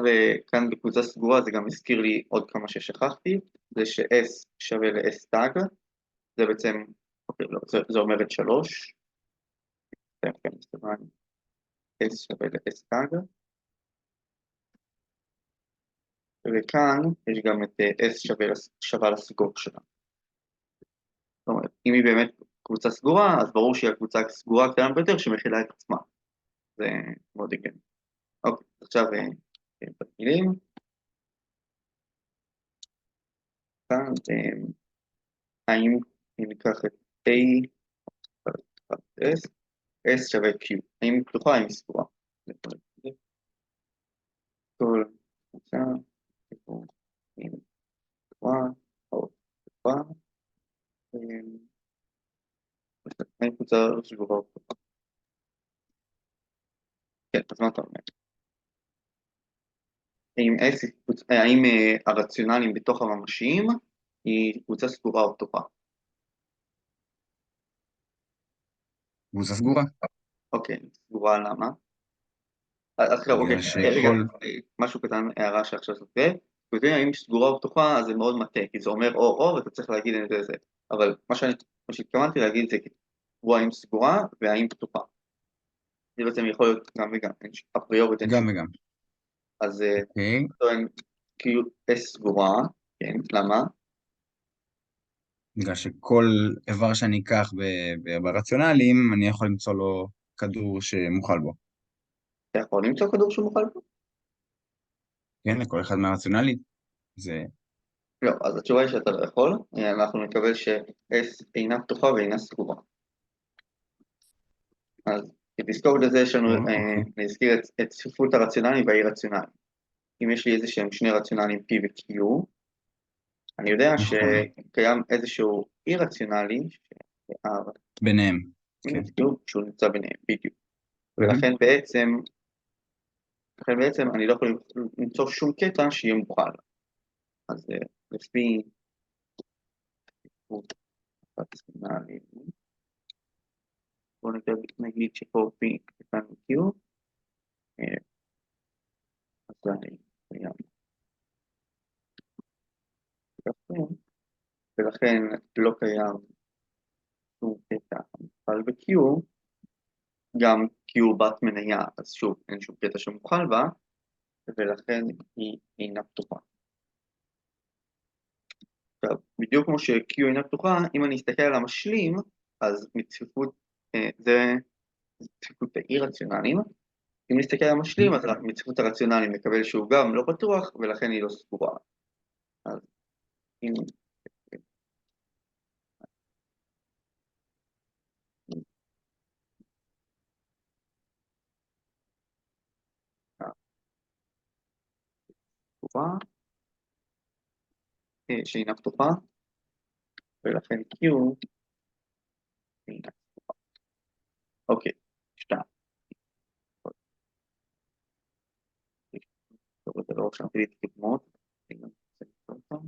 כאן בקבוצה סגורה זה גם הזכיר לי עוד כמה ששכחתי, זה ש-S שווה ל-S תג, זה בעצם, אוקיי, לא, זה אומר את 3, S שווה ל-S תג, וכאן יש גם את S שווה לסגור שלה. זאת אומרת, אם היא באמת קבוצה סגורה, אז ברור שהיא הקבוצה הסגורה הקטנה ביותר שמכילה את עצמה. זה מאוד הגיוני. אוקיי, עכשיו תרגילים. כאן, האם ניקח את A, S, S שווה Q. האם היא פתוחה, האם היא סגורה? כל קבוצה, אם פתוחה, או פתוחה, האם קבוצה סגורה או פתוחה? כן, אז מה אתה אומר? האם הרציונלים בתוך הממשיים היא קבוצה סגורה או פתוחה? קבוצה סגורה. אוקיי, סגורה למה? עכשיו, אוקיי, בגלל רגע, שכל... משהו קטן, הערה שעכשיו זה, יודעים, האם היא סגורה או פתוחה, אז זה מאוד מטה, כי זה אומר או, ואתה צריך להגיד את זה, אבל מה שהתכוונתי להגיד זה, הוא האם סגורה והאם פתוחה. זה בעצם יכול להיות גם וגם, אפריורית אין גם שום. וגם. אז אוקיי. טוען, כאילו, S סגורה, כן, למה? בגלל שכל איבר שאני אקח ברציונלים, אני יכול למצוא לו כדור שמוכל בו. אתה יכול למצוא כדור שמוכל פה? כן, לכל אחד מהרציונלים. זה... לא, אז התשובה היא שאתה לא יכול, אנחנו נקבל ש-S אינה פתוחה ואינה סגורה. אז כתזכור לזה יש לנו, אוקיי. נזכיר את צפיפות הרציונליים והאי-רציונליים. אם יש לי איזה שהם שני רציונליים P ו-Q, אני יודע נכון. שקיים איזשהו אי-רציונלי, ש-R, ביניהם. כן. שהוא נמצא ביניהם, בדיוק. ולכן בעצם אני לא יכול למצוא שום קטע שיהיה מוכל. אז לפי צפיפות הרציונליים, בואו נגיד שפה P קטן מ-Q, אז אני קיים. ולכן לא קיים שום קטע מוכל ב-Q, גם Q בת מניה, אז שוב, אין שום קטע שמוכל בה, ולכן היא אינה פתוחה. עכשיו, בדיוק כמו ש-Q אינה פתוחה, אם אני אסתכל על המשלים, אז מצפיפות, זה צפיפות האי רציונליים. אם נסתכל על המשלים, אז מצפיפות הרציונליים מקבל שהוא גם לא פתוח, ולכן היא לא סגורה. אז אם פתוחה, שאינה פתוחה, ולכן Q אינה. אוקיי, שתיים. טוב, זה לא רשמתי לי את הקדמות, אני גם רוצה לקרוא אותם.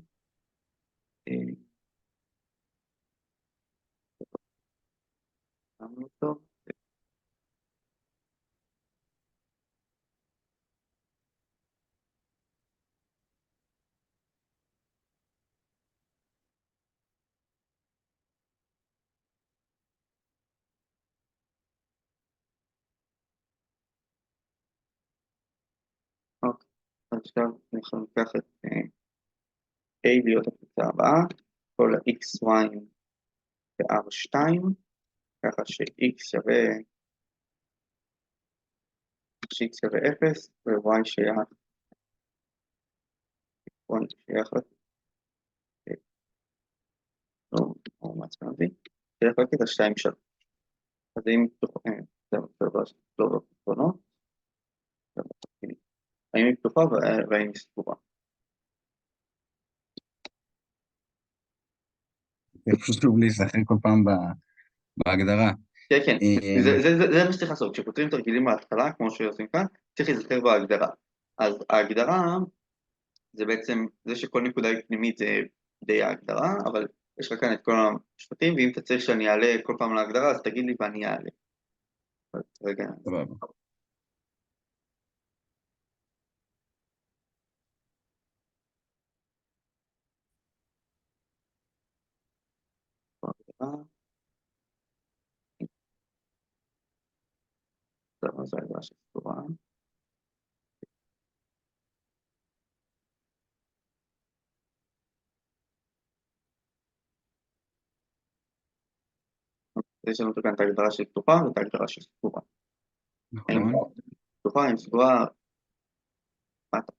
שמנו אותו. אוקיי, אז עכשיו אנחנו ניקח את A להיות הקבוצה הבאה, כל ה-XY ב-R2, ככה ש-X שווה 0 ו-Y שייך או מעצבן אותי, שייך לקטע 2-3. אז אם זה לא בפתרונות, האם היא פתוחה והאם היא סגורה. זה חשוב להיזכר כל פעם בהגדרה. כן, כן, זה מה שצריך לעשות, כשפותרים תרגילים בהתחלה, כמו שעושים כאן, צריך להיזכר בהגדרה. אז ההגדרה זה בעצם, זה שכל נקודה היא פנימית זה די ההגדרה, אבל יש לך כאן את כל המשפטים, ואם אתה צריך שאני אעלה כל פעם להגדרה, אז תגיד לי ואני אעלה. אז רגע. סבבה. ההגדרה, זו ההגדרה של סגורה. יש לנו כאן את ההגדרה של פתוחה ואת ההגדרה של סגורה. האם נכון. פתוחה, האם סגורה, מה אתה?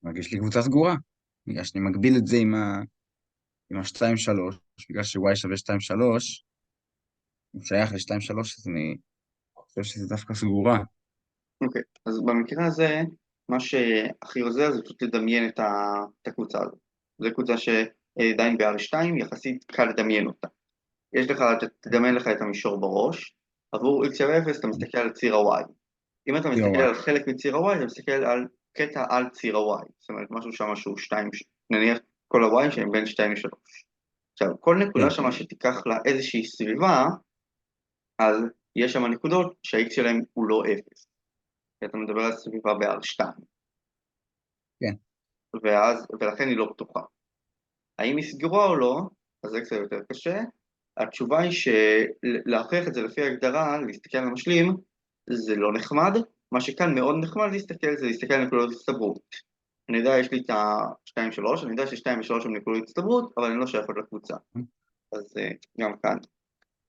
מרגיש לי קבוצה סגורה. בגלל שאני מגביל את זה עם ה-2-3, בגלל ש-y שווה 2-3, הוא שייך ל-2-3, אז אני חושב שזה דווקא סגורה. אוקיי, אז במקרה הזה, מה שהכי עוזר זה פשוט לדמיין את הקבוצה הזאת. זו קבוצה שעדיין ב-R2, יחסית קל לדמיין אותה. יש לך, תדמיין לך את המישור בראש, עבור x שווה 0 אתה מסתכל על ציר ה-y. אם אתה מסתכל על חלק מציר ה-y, אתה מסתכל על קטע על ציר ה-y. זאת אומרת, משהו שם שהוא 2, נניח כל ה-y שהם בין 2 ל-3. עכשיו, כל נקודה שם שתיקח לה איזושהי סביבה, אז יש שם נקודות שה-x שלהם הוא לא 0. כי אתה מדבר על סביבה ב-R2. כן. ולכן היא לא פתוחה. האם היא סגורה או לא? אז זה קצת יותר קשה. התשובה היא שלהכריח את זה לפי ההגדרה, להסתכל על המשלים, זה לא נחמד. מה שכאן מאוד נחמד להסתכל על נקודות הסתברות. אני יודע, יש לי את ה-2-3, אני יודע ש-2 ו-3 הם נקודות הסתברות, אבל אני לא שייכות לקבוצה. אז גם כאן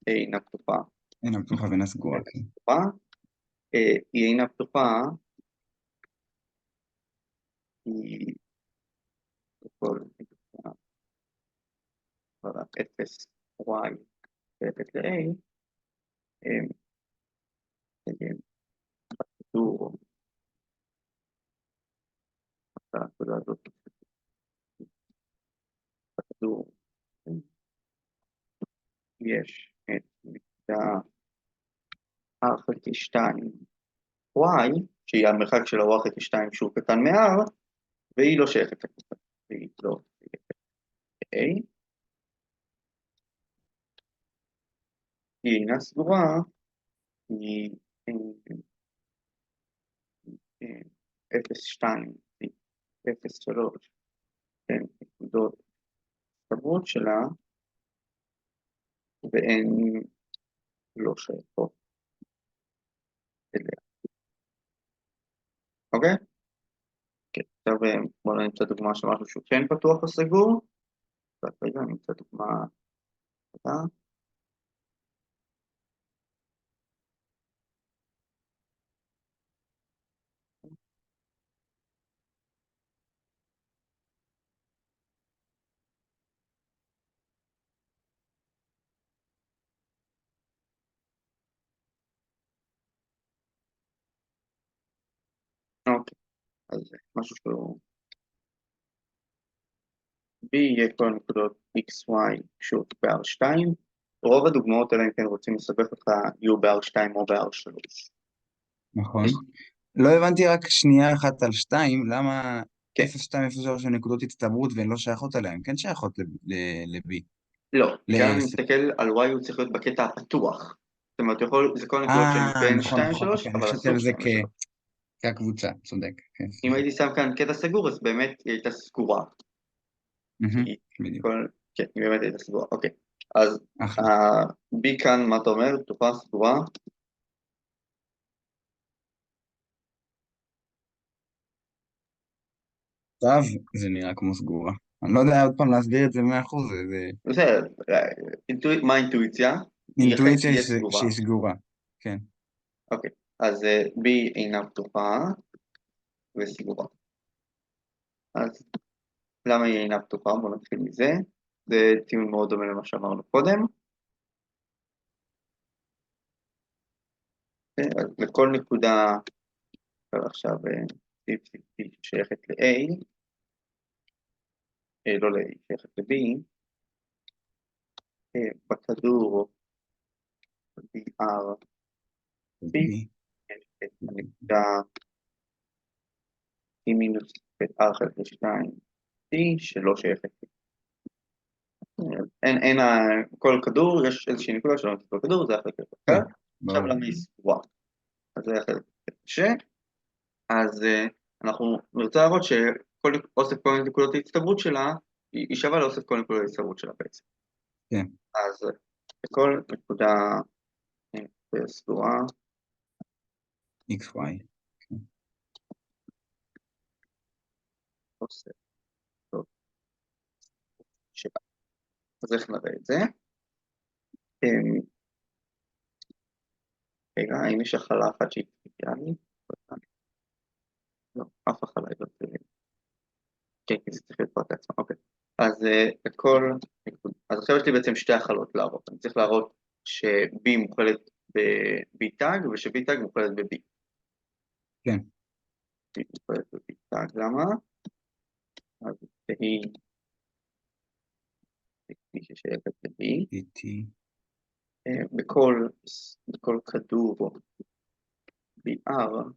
היא אינה פתוחה. אינה פתוחה ואינה סגורה. היא אינה פתוחה, היא כל נקודה, 0, y, שייכת ל-a, הכדור, הנקודה הזאת, בכדור, יש את נקודה r חלקי 2, y, שהיא המרחק של האור חלקי 2 שהוא קטן מ-R, והיא לא שייכת לקבוצה, והיא לא שייכת ל-A, היא אינה סגורה, היא 0.2, 0.3, נקודות הסתברות שלה, והן לא שייכות אליה. אוקיי? כן, עכשיו בואו נמצא דוגמה של משהו שהוא כן פתוח או סגור. רגע, נמצא דוגמה הבאה. אוקיי, אז משהו שהוא B יהיה כל הנקודות XY פשוט ב-R2. רוב הדוגמאות האלה, אם כן רוצים לסבך אותך, יהיו ב-R2 או ב-R3. נכון. לא הבנתי רק שנייה אחת על 2, למה כן. 0,2, 0,3 הן נקודות הצטברות והן לא שייכות אליהן? כן שייכות ל-B. לא, כאן אני מסתכל על Y, הוא צריך להיות בקטע הפתוח. זאת אומרת, זה כל הנקודות שהן בין נכון, 2 נכון, ל-3, אוקיי, אני אבל חשבתי על אסור זה 2 ל-3. כקבוצה, צודק. כן, אם סליחה. הייתי שם כאן קטע סגור, אז באמת היא הייתה סגורה. כי בדיוק. כן, היא באמת הייתה סגורה. אוקיי, אז אחלה. B כאן, מה אתה אומר? פתוחה, סגורה? עכשיו זה נראה כמו סגורה. אני לא יודע עוד פעם להסביר את זה 100%, זה בסדר, מה האינטואיציה? היא אכן אינטואיציה תהיה סגורה. שהיא סגורה. כן. אוקיי, אז B אינה פתוחה וסגורה. אז למה היא אינה פתוחה? בואו נתחיל מזה. זה טיעון מאוד דומה למה שאמרנו קודם. אז לכל נקודה, עכשיו C שייכת ל-A, לא ל-A, שייכת ל-B, בכדור BR, B, B. יש את הנקודה T מינוס R חלקי 2, T שלא שייכת ל-A. אין, כל כדור, יש איזושהי נקודה שלא נמצאת בכדור, זה החלק יותר כן, קל. עכשיו ברור. למה היא סגורה? אז זה החלק יותר קשה. אז אנחנו נרצה להראות שכל אוסף כל נקודות ההצטברות שלה, היא שווה לאוסף כל נקודות ההצטברות שלה בעצם. כן. אז כל נקודה סגורה, XY. כן. אוסף טוב, שלה. אז איך נראה את זה? רגע, האם יש הכלה אחת שהיא טריוויאלית? לא, אף הכלה היא לא טריוויאלית. כן, כי זה צריך להיות פרט לעצמה, אוקיי. אז אז עכשיו יש לי בעצם שתי הכלות להראות. אני צריך להראות ש-B מוכלת ב-B תג וש-B תג מוכלת ב-B. כן. B מוכלת ב-B תג, למה? אז היא ששייכת ל-B. DT. בכל כדור BR,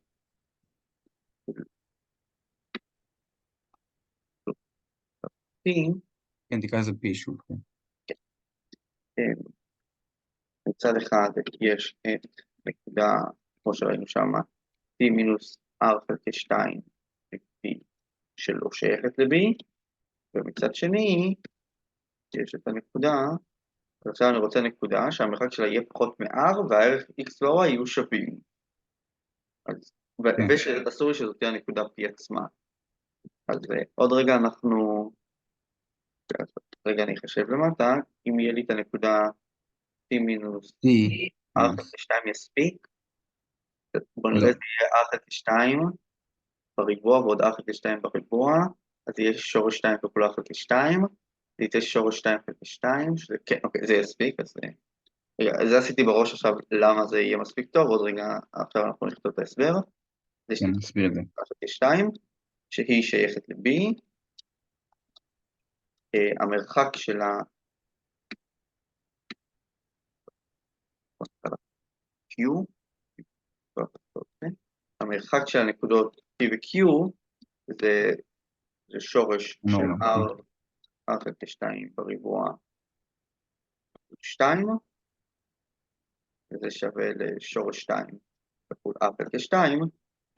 T, כן, תקרא לזה P שוב. כן. מצד אחד יש את נקודה, כמו שראינו שם, T מינוס R חלקי 2, B שלא שייכת ל-B, ומצד שני, יש את הנקודה, ועכשיו אני רוצה נקודה שהמרחק שלה יהיה פחות מ-R, והערך X ו-Y יהיו שווים. כן. ושאסור לי שזאת תהיה הנקודה P עצמה. אז עוד רגע רגע אני אחשב למטה, אם יהיה לי את הנקודה T מינוס T. R חלקי 2 יספיק, בוא לא. נראה, זה יהיה R חלקי 2 בריבוע ועוד R חלקי 2 בריבוע, אז יהיה שורש 2 כפול R חלקי 2, זה יצא שורש 2 חלקי 2, שזה כן, אוקיי, זה יספיק, אז רגע, זה עשיתי בראש עכשיו למה זה יהיה מספיק טוב, עוד רגע עכשיו אנחנו נכתוב את ההסבר. יש כן, לי נסביר את זה. R חלקי 2, שהיא שייכת ל-B, המרחק שלה, Q, המרחק של הנקודות P ו-Q זה שורש של נורמה. R חלקי 2 בריבוע 2, וזה שווה לשורש 2 כפול R חלקי 2,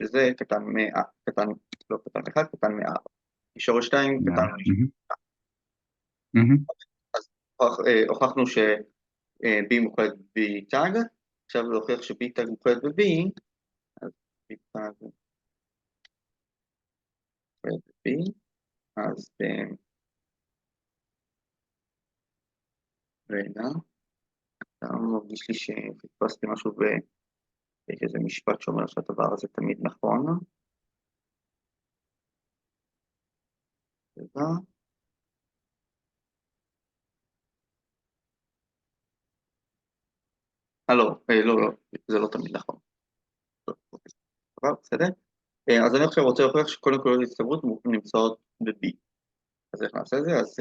שזה קטן לא קטן 1, קטן מ-R. שורש 2 קטן מ-2. אז הוכחנו ש-B מוחלט ב-B תג, עכשיו להוכיח ש-B תג מוחלט ב-B, אז B תג מוחלט ב-B, אז רגע, מרגיש לי שפספסתי משהו יש איזה משפט שאומר שהדבר הזה תמיד נכון. רגע. לא, זה לא תמיד נכון. בסדר? אז אני עכשיו רוצה להוכיח שכל נקודות ההצטברות נמצאות ב-B. אז איך נעשה את זה? אז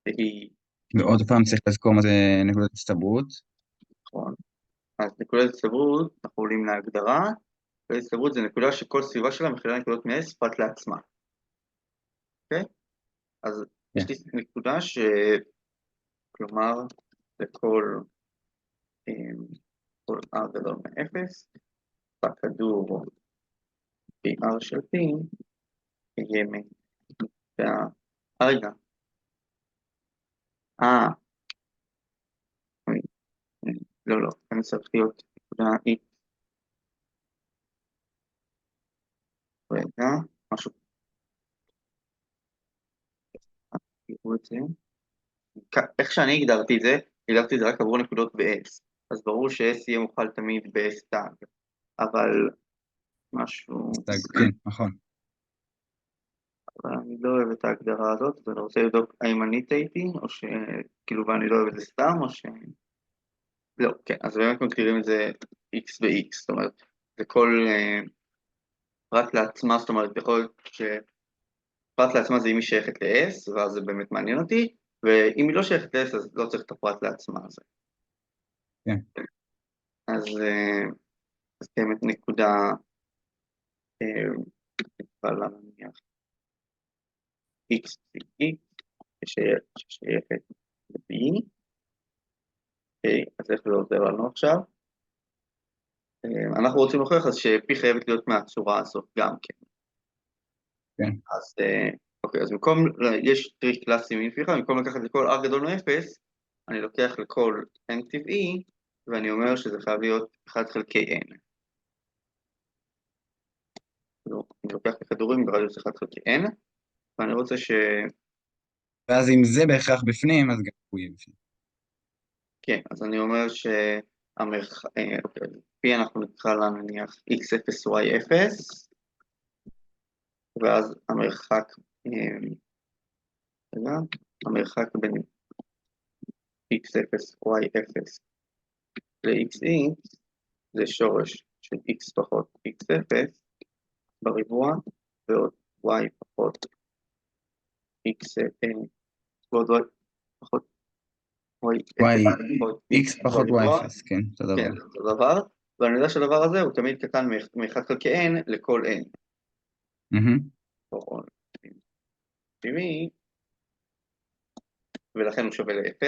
היא... ועוד פעם צריך לזכור מה זה נקודת הסתברות. נכון. אז נקודת הסתברות, אנחנו עולים להגדרה. נקודת הסתברות זה נקודה שכל סביבה שלה מכילה נקודות מ-S פרט לעצמה. אוקיי? אז יש לי נקודה כלומר, לכל R גדול מ-0, בכדור PR של P, יהיה רגע. לא, אני צריך להיות נקודה X. רגע, משהו. תראו את זה. איך שאני הגדרתי את זה רק עבור נקודות ב-S. אז ברור ש-S יהיה מוכל תמיד ב-S תג. אבל משהו... כן, נכון. אבל אני לא אוהב את ההגדרה הזאת, אז אני רוצה לבדוק האם אני טעיתי, או שכאילו ואני לא אוהב את זה סתם, או ש... לא, כן, אז באמת מגדירים את זה X ו-X, זאת אומרת, זה כל פרט לעצמה, זאת אומרת, יכול להיות שפרט לעצמה זה אם היא שייכת ל-S, ואז זה באמת מעניין אותי, ואם היא לא שייכת ל-S, אז לא צריך את הפרט לעצמה הזה. כן. אז באמת נקודה, נקרא לה נניח, X ו-X, ששייכת ל-B, אז איך זה עוזר לנו עכשיו? אנחנו רוצים להוכיח אז ש-P חייבת להיות מהצורה הזאת גם כן. כן. אז אוקיי, אז יש טריק קלאסי מנפיחה, במקום לקחת לכל R גדול מ-0, אני לוקח לכל N טבעי, ואני אומר שזה חייב להיות 1 חלקי N. אני לוקח לכדורים ברדיוס 1 חלקי N, ואני רוצה ואז אם זה בהכרח בפנים, אז גם הוא יהיה בפנים. כן, אז אני אומר אוקיי, P אנחנו נקרא לה נניח X0, Y0, ואז המרחק בין X0, Y0 ל-XX זה שורש של X פחות X0 בריבוע, ועוד Y פחות X0, ועוד Y פחות X פחות Y0, כן, אותו דבר. כן, אותו דבר, ואני יודע שהדבר הזה הוא תמיד קטן מ-1 חלקי N לכל N. ולכן הוא שווה ל-0.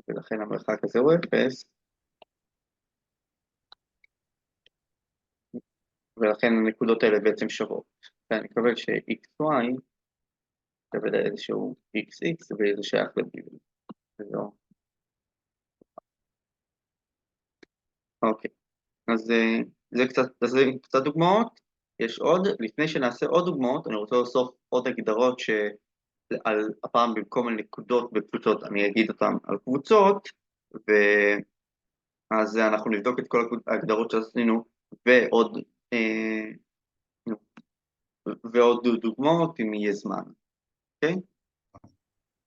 ולכן המרחק הזה הוא 0. ולכן הנקודות האלה בעצם שוות. ואני מקבל ש-XY שווה לאיזשהו XX וזה שייך ל-B. אוקיי, אז זה קצת דוגמאות. יש עוד, לפני שנעשה עוד דוגמאות, אני רוצה לאסוף עוד הגדרות הפעם במקום על נקודות בקבוצות, אני אגיד אותן על קבוצות, ואז אנחנו נבדוק את כל ההגדרות שעשינו, ועוד דוגמאות אם יהיה זמן, אוקיי?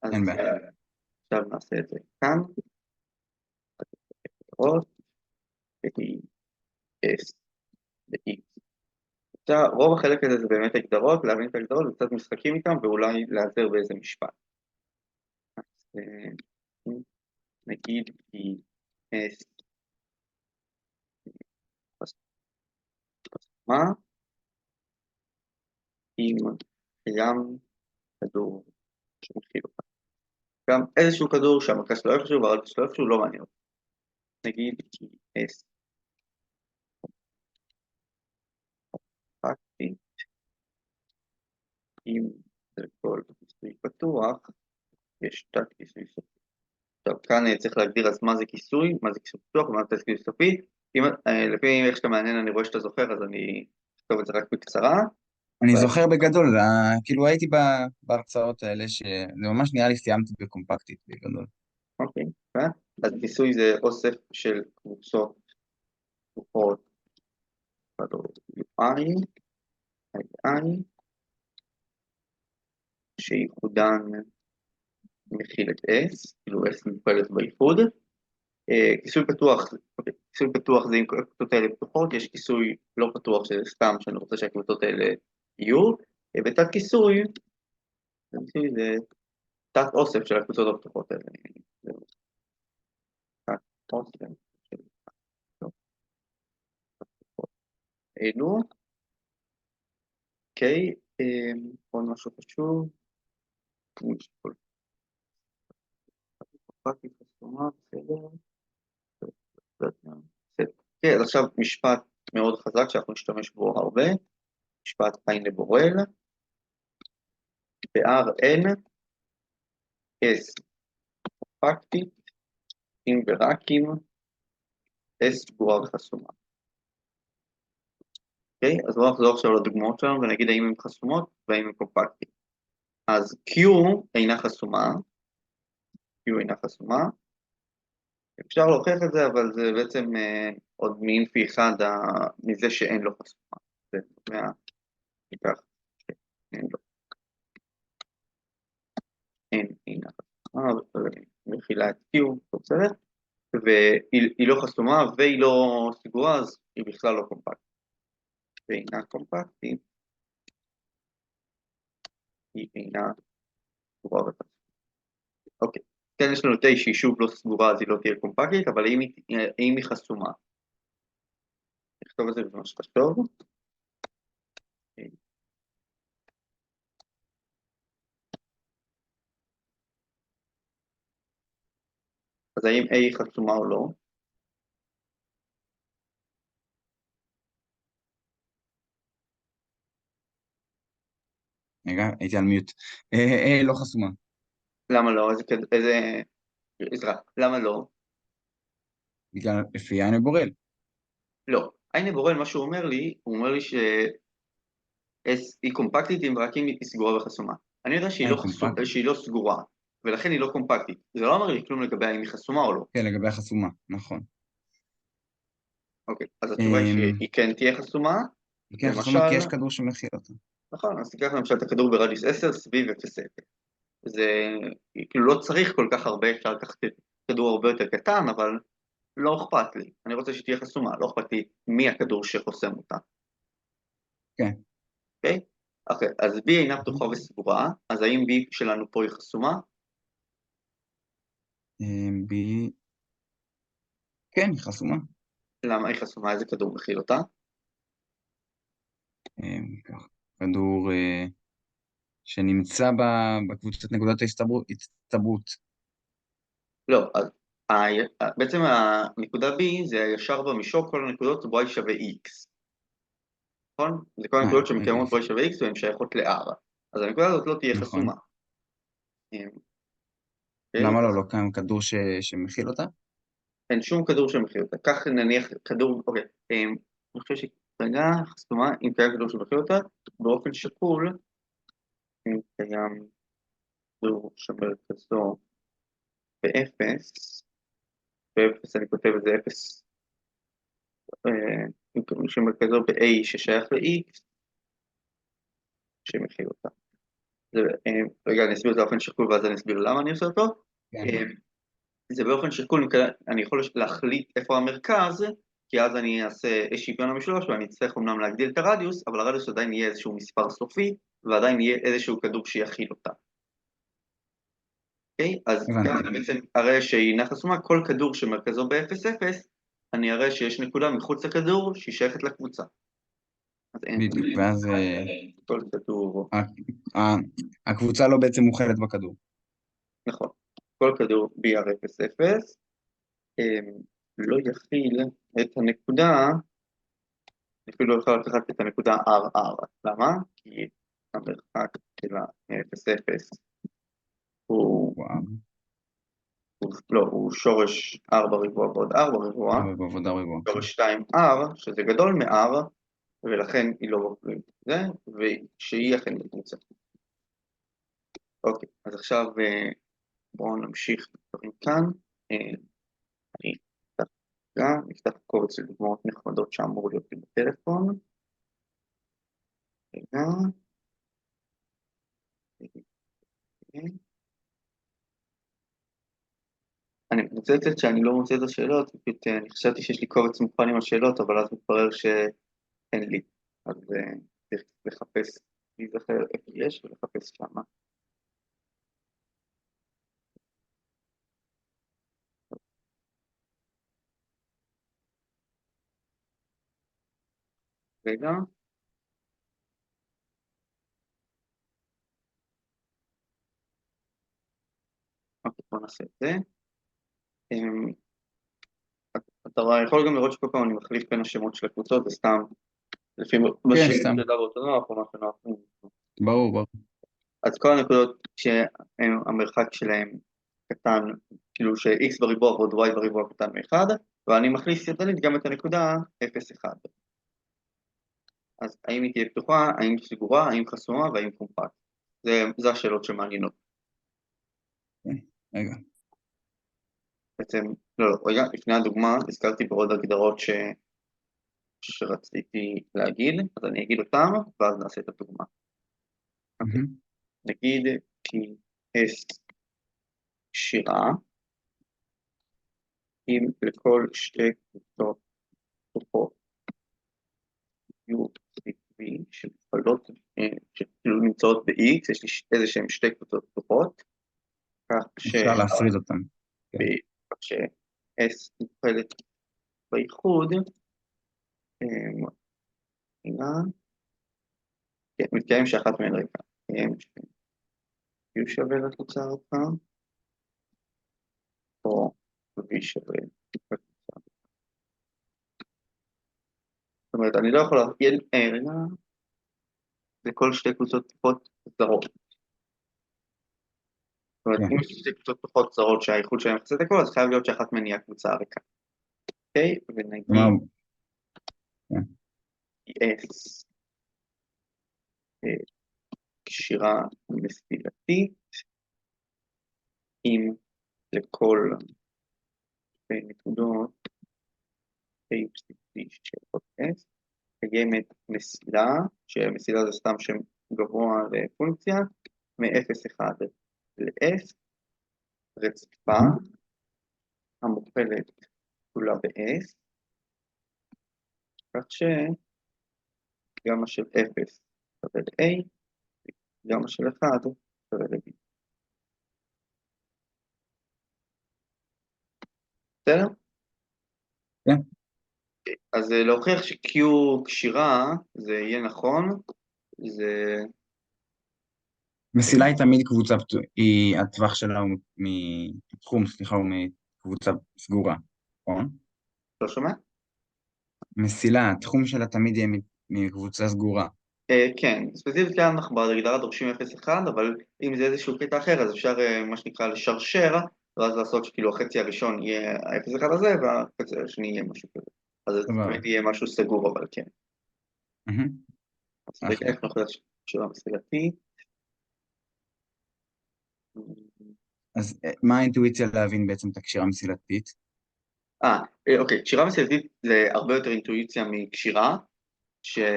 אז עכשיו נעשה את זה כאן, S ו-X. רוב החלק הזה זה באמת הגדרות, להבין את ההגדרות וקצת משחקים איתם ואולי להיעזר באיזה משפט. נגיד כי S חסומה, אם קיים כדור שמכיל אותה. גם איזשהו כדור שהמרכז שלו איפשהו והרדיוס שלו איפשהו לא מעניין אותי. נגיד כי S פרקטי, אם לכל כיסוי פתוח, יש תת כיסוי סופי. טוב, כאן צריך להגדיר אז מה זה כיסוי פתוח ומה זה כיסוי סופי. לפי איך שאתה מעניין, אני רואה שאתה זוכר, אז אני אכתוב את זה רק בקצרה. אני זוכר בגדול, כאילו הייתי בהרצאות האלה, שזה ממש נראה לי סיימתי בקומפקטית בגדול. אוקיי, אז כיסוי זה אוסף של קבוצות פתוחות, I, שייחודן מכיל את S, כאילו S מוכלת בייחוד. כיסוי פתוח זה אם כל הקבוצות האלה פתוחות, יש כיסוי לא פתוח שזה סתם שאני רוצה שהקבוצות האלה יהיו, ותת כיסוי זה תת אוסף של הקבוצות הפתוחות האלה. תת אוסף של הקבוצות האלו. אוקיי, עוד משהו חשוב. כן, אז עכשיו משפט מאוד חזק שאנחנו נשתמש בו הרבה, משפט היינה בורל, ב-Rn, S פקטית, אם ורק אם, S סגורה וחסומה. אוקיי, אז בואו נחזור עכשיו לדוגמאות שלנו ונגיד האם הן חסומות והאם הן קומפקטיות. אז Q אינה חסומה, Q אינה חסומה, אפשר להוכיח את זה, אבל זה בעצם עוד מאינפי אחד מזה שאין לו חסומה. זה ניקח שאין לו. אינה חסומה, מכילה את Q, בסדר? והיא לא חסומה והיא לא סגורה, אז היא בכלל לא קומפקטית. ואינה קומפקטית, היא אינה סגורה וחסומה. אוקיי, כן יש לנו 9 שהיא שוב לא סגורה, אז היא לא תהיה קומפקטית, אבל האם היא חסומה? נכתוב את זה במה שחשוב. אז האם A היא חסומה או לא? רגע, הייתי על מיוט. לא חסומה. למה לא? איזה עזרה? למה לא? בגלל לפי היינה בורל. לא. היינה בורל, מה שהוא אומר לי, הוא אומר לי ש-S היא קומפקטית אם רק אם היא סגורה וחסומה. אני יודע קומפקט. שהיא לא סגורה, ולכן היא לא קומפקטית. זה לא אומר לי כלום לגבי האם היא חסומה או לא. כן, לגבי החסומה, נכון. אוקיי, אז התשובה היא שהיא כן תהיה חסומה. כן, חסומה כי למשל, יש כדור שמכיל אותה. נכון, אז תיקח למשל את הכדור ברדיוס 10 סביב 0,0. זה כאילו לא צריך כל כך הרבה, אפשר לקחת כדור הרבה יותר קטן, אבל לא אכפת לי. אני רוצה שתהיה חסומה, לא אכפת לי מי הכדור שחוסם אותה. כן. אוקיי? אוקיי, אז B אינה פתוחה וסגורה, אז האם B שלנו פה היא חסומה? ב... כן, היא חסומה. למה היא חסומה? איזה כדור מכיל אותה? ככה, כדור שנמצא בקבוצת נקודות ההצטברות. לא, אז בעצם הנקודה B זה הישר במישור כל הנקודות y שווה x. נכון? זה כל הנקודות שמקיימות y שווה x והן שייכות ל-R. אז הנקודה הזאת לא תהיה נכון. חסומה. למה לא? לא קיים כדור שמכיל אותה? אין שום כדור שמכיל אותה. כך נניח כדור, אוקיי, אני חושב שכרגע חסומה, אם קיים כדור שמכיל אותה, באופן שקול, אם קיים כדור שמרכזו באפס, באפס אני כותב את זה אפס, אם כדור שמרכזו ב-A ששייך ל-X, שמכיל אותה. רגע, אני אסביר את זה באופן שקול ואז אני אסביר למה אני עושה אותו. כן. זה באופן שקול, אני יכול להחליט איפה המרכז, כי אז אני אעשה שוויון המשולש ואני אצטרך אומנם להגדיל את הרדיוס, אבל הרדיוס עדיין יהיה איזשהו מספר סופי, ועדיין יהיה איזשהו כדור שיכיל אותה. אוקיי? אז הבנתי. כאן אני בעצם אראה שהיא אינה חסומה, כל כדור שמרכזו ב-0,0, אני אראה שיש נקודה מחוץ לכדור שהיא שייכת לקבוצה. אז אין. בדיוק, ואז כל כדור, הקבוצה לא בעצם מוכלת בכדור. נכון, כל כדור BR00 לא יכיל את הנקודה, אפילו לא יכול לקחת את הנקודה RR. למה? כי המרחק של ה-0,0 הוא, וואו, לא, הוא שורש 4 ריבוע ועוד 4 ריבוע, בעבודה רגוע. שורש 2R, שזה גדול מ-R, ולכן היא לא מובילה את זה, ושהיא אכן בקבוצה. אוקיי, אז עכשיו בואו נמשיך דברים כאן. אני נפתח קובץ של דוגמאות נחמדות שאמור להיות לי בטלפון. רגע. אני מתנצלת שאני לא מוצא את השאלות, פשוט אני חשבתי שיש לי קובץ מוכן עם השאלות, אבל אז מתברר שאין לי. אז צריך לחפש, להיזכר איפה יש ולחפש שמה. רגע. אוקיי, בוא נעשה את זה. אמ, אתה יכול גם לראות שכל פעם אני מחליף בין השמות של הקבוצות, זה סתם לפי מה כן, סתם. שלה באותו נוח או מה שנוח. ברור, ברור. אז כל הנקודות שהמרחק שלהם קטן, כאילו ש-x בריבוע ועוד y בריבוע קטן מ-1, ואני מכניס ידנית גם את הנקודה 0,1. אז האם היא תהיה פתוחה, האם היא סגורה, האם חסומה והאם קומפקט. זה השאלות שמעניינות. רגע. בעצם, לא, רגע, לפני הדוגמה, הזכרתי בעוד הגדרות שרציתי להגיד, אז אני אגיד אותם, ואז נעשה את הדוגמה. אוקיי. נגיד כי S קשירה, אם לכל שתי קבוצות פתוחות UCV שמופעלות, שכאילו נמצאות ב-X, יש לי איזה שהן שתי קבוצות פתוחות, כך אפשר להפריד אותם. כן. ש-S מופעלת באיחוד, מתקיים שאחת מהן ריקה, U שווה לקבוצה הריקה, או V שווה לקבוצה. זאת אומרת, אני לא יכול להפעיל רגע לכל שתי קבוצות פתוחות זרות. זאת אומרת, אם יש שתי קבוצות פתוחות זרות שהאיחוד שלהם יחסית הכל, אז חייב להיות שאחת מהן היא הקבוצה הריקה. אוקיי? ונגיד S קשירה מסילתית, אם לכל נקודות A של S, קיימת מסילה, שמסילה זה סתם שם גבוה לפונקציה, מ-0,1 ל-S, רצפה, המוכלת כולה ב-S, כך שגמא של 0 שווה ל-A, גמא של 1 שווה ל-B. בסדר? כן. אז להוכיח ש-Q קשירה, זה יהיה נכון, זה... מסילה היא תמיד קבוצה, הטווח שלה הוא מתחום, סליחה, הוא מקבוצה סגורה, נכון? לא שומע? מסילה, התחום שלה תמיד יהיה מקבוצה סגורה. כן, ספציפית כאן אנחנו בהגדרה דורשים 0,1, אבל אם זה איזשהו קטע אחר, אז אפשר מה שנקרא לשרשר, ואז לעשות שכאילו החצי הראשון יהיה ה-0,1 הזה, והחצי השני יהיה משהו כזה. אז זה תמיד יהיה משהו סגור, אבל כן. אז רגע, איך נוכל שירה מסילתית? אז מה האינטואיציה להבין בעצם את הקשירה המסילתית? אוקיי, קשירה מסילתית זה הרבה יותר אינטואיציה מקשירה, שבעצם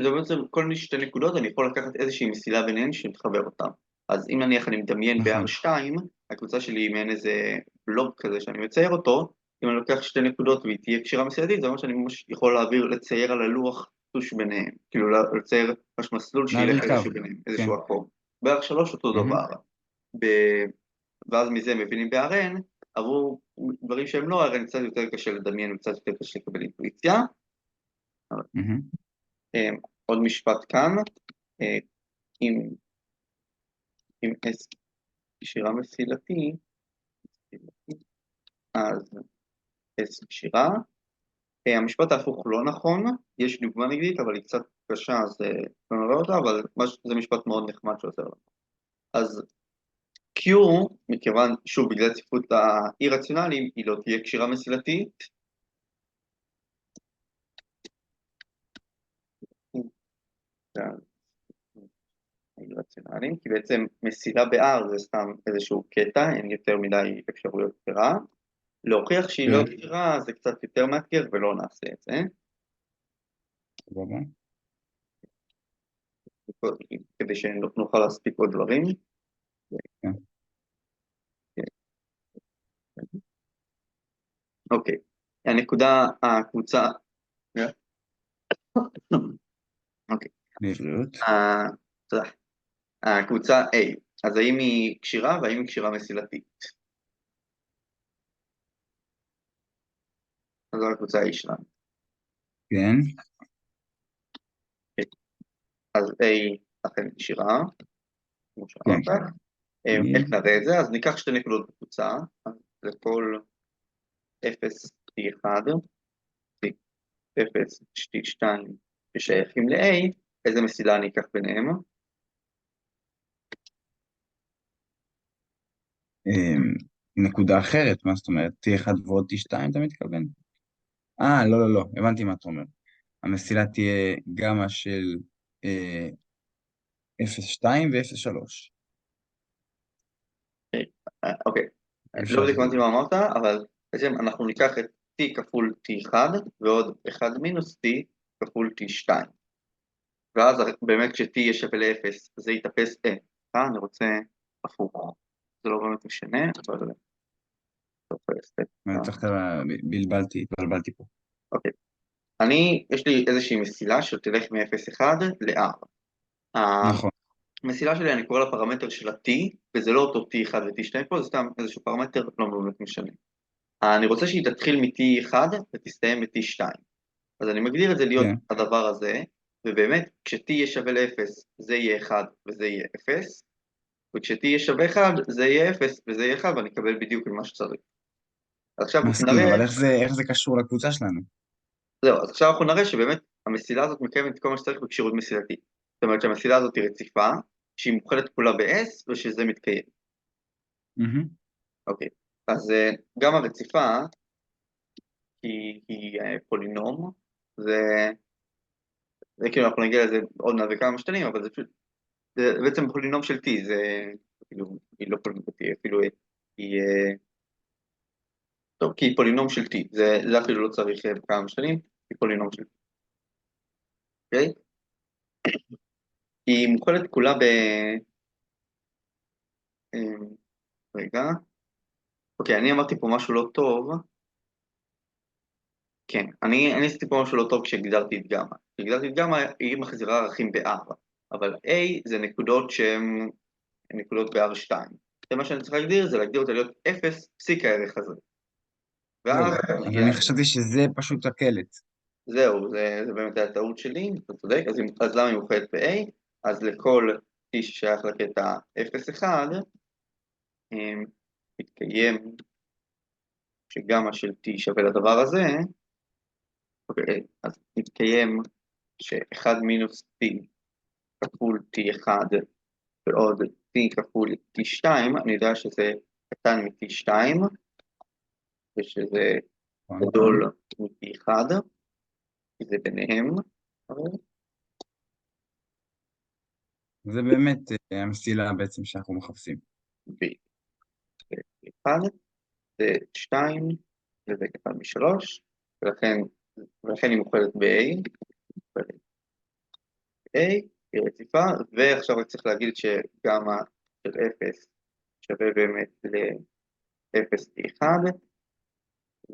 זה בעצם כל מיני שתי נקודות, אני יכול לקחת איזושהי מסילה ביניהן שמתחבר אותן. אז אם נניח אני מדמיין ב-R2, הקבוצה שלי היא מעין איזה בלוק כזה שאני מצייר אותו, אם אני לוקח שתי נקודות והיא תהיה קשירה מסילתית, זה אומר שאני ממש יכול לצייר על הלוח טוש ביניהם, כאילו לצייר ממש מסלול שילך איזשהו ביניהם, איזשהו עקום. ב-R3 אותו דבר. ב- ואז מזה מבינים ב-RN, עבור דברים שהם לא RN קצת יותר קשה לדמיין וקצת יותר קשה לקבל אינטואיציה. מהמם. עוד משפט כאן, אה, אם S קשירה מסילתי, אז S קשירה. המשפט ההפוך לא נכון, יש דוגמה נגדית, אבל היא קצת קשה, אז לא נראה אותה, אבל זה משפט מאוד נחמד שעוזר לנו. אז Q, מכיוון, שוב, בגלל צפיפות האי-רציונליים, היא לא תהיה קשירה מסילתית. אי-רציונליים, כי בעצם מסילה ב-R זה סתם איזשהו קטע, אין יותר מדי אפשרויות קשירה. להוכיח שהיא לא כן, קשירה זה קצת יותר מאתגר ולא נעשה את זה. סבבה. כדי שנוכל להספיק עוד דברים. כן. אוקיי, הנקודה, הקבוצה, אוקיי, לבריאות. תודה. הקבוצה A, אז האם היא קשירה והאם היא קשירה מסילתית? אז זו הקבוצה A שלנו. כן, אוקיי. אז A אכן קשירה, כמו כן, שאמרת. כן. איך נראה את זה? אז ניקח שתי נקודות בקבוצה, אז לכל 0 T1, T0, T2 ששייכים ל-A, איזה מסילה אני אקח ביניהם? נקודה אחרת, מה זאת אומרת? T1 ועוד T2 אתה מתכוון? לא, לא, לא, הבנתי מה אתה אומר. המסילה תהיה גמא של 0.2 ו-0.3. אוקיי, אפשר לא בדיוק לעשות את הבנתי זה. מה אמרת, אבל בעצם אנחנו ניקח את T כפול T1 ועוד 1 מינוס T כפול T2. ואז באמת כש-T יהיה שווה ל-0 זה יתאפס, אני רוצה הפוך. זה לא באמת משנה, אבל זה תופס אני צריך התבלבלתי פה. אוקיי. יש לי איזושהי מסילה שתלך מ-0.1 ל-R. נכון, המסילה שלי, אני קורא לה פרמטר של ה-T, וזה לא אותו T1 ו-T2 פה, זה סתם איזשהו פרמטר לא באמת משנה. אני רוצה שהיא תתחיל מ-T1 ותסתיים ב-T2. אז אני מגדיר את זה להיות כן. הדבר הזה, ובאמת, כש-T יהיה שווה ל-0, זה יהיה 1 וזה יהיה 0, וכש-T יהיה שווה 1, זה יהיה 0 וזה יהיה 1, ואני אקבל בדיוק את מה שצריך. אז עכשיו מסכים, נראה, אבל איך זה קשור לקבוצה שלנו? זהו, אז עכשיו אנחנו נראה שבאמת המסילה הזאת מקיימת את כל מה שצריך בכשירות מסילתית. זאת אומרת שהמסילה הזאת היא רציפה, שהיא מוכלת כולה ב-S, ושזה מתקיים. מהמם. אוקיי, אז גם הרציפה היא פולינום, זה כאילו אנחנו נגיע לזה עוד מעט בכמה משתנים, אבל זה פשוט, זה בעצם פולינום של T, זה כאילו, היא לא פולינום של T, אפילו היא, טוב, כי היא פולינום של T, זה אפילו לא צריך בכמה משתנים, היא פולינום של T, אוקיי? היא מוכלת כולה אה, רגע, אוקיי, אני אמרתי פה משהו לא טוב, כן, אני עשיתי פה משהו לא טוב כשהגדרתי את גמא. כשהגדרתי את גמא, היא מחזירה ערכים ב-R, אבל A זה נקודות שהן נקודות ב-R2. זה מה שאני צריך להגדיר, זה להגדיר אותה להיות 0 פסיק הערך הזה. זהו. ואז אז מגיע, אני חשבתי שזה פשוט הקלט. זהו, זה באמת היה טעות שלי, אתה צודק, אז למה היא מוכרת ב-A? אז לכל T ששייך לקטע 0,1, מתקיים שגמא של T שווה לדבר הזה, אוקיי, אז מתקיים ש-1 מינוס T כפול T1 ועוד T כפול T2, אני יודע שזה קטן מ-T2 ושזה נכון. גדול מ-T1, כי זה ביניהם, אבל זה באמת המסילה בעצם שאנחנו מחפשים. ב-1 זה 2 וזה קטן מ-3, ולכן היא מוכלת ב-A, היא רציפה, ועכשיו אני צריך להגיד שגמא של 0 שווה באמת ל-0T1,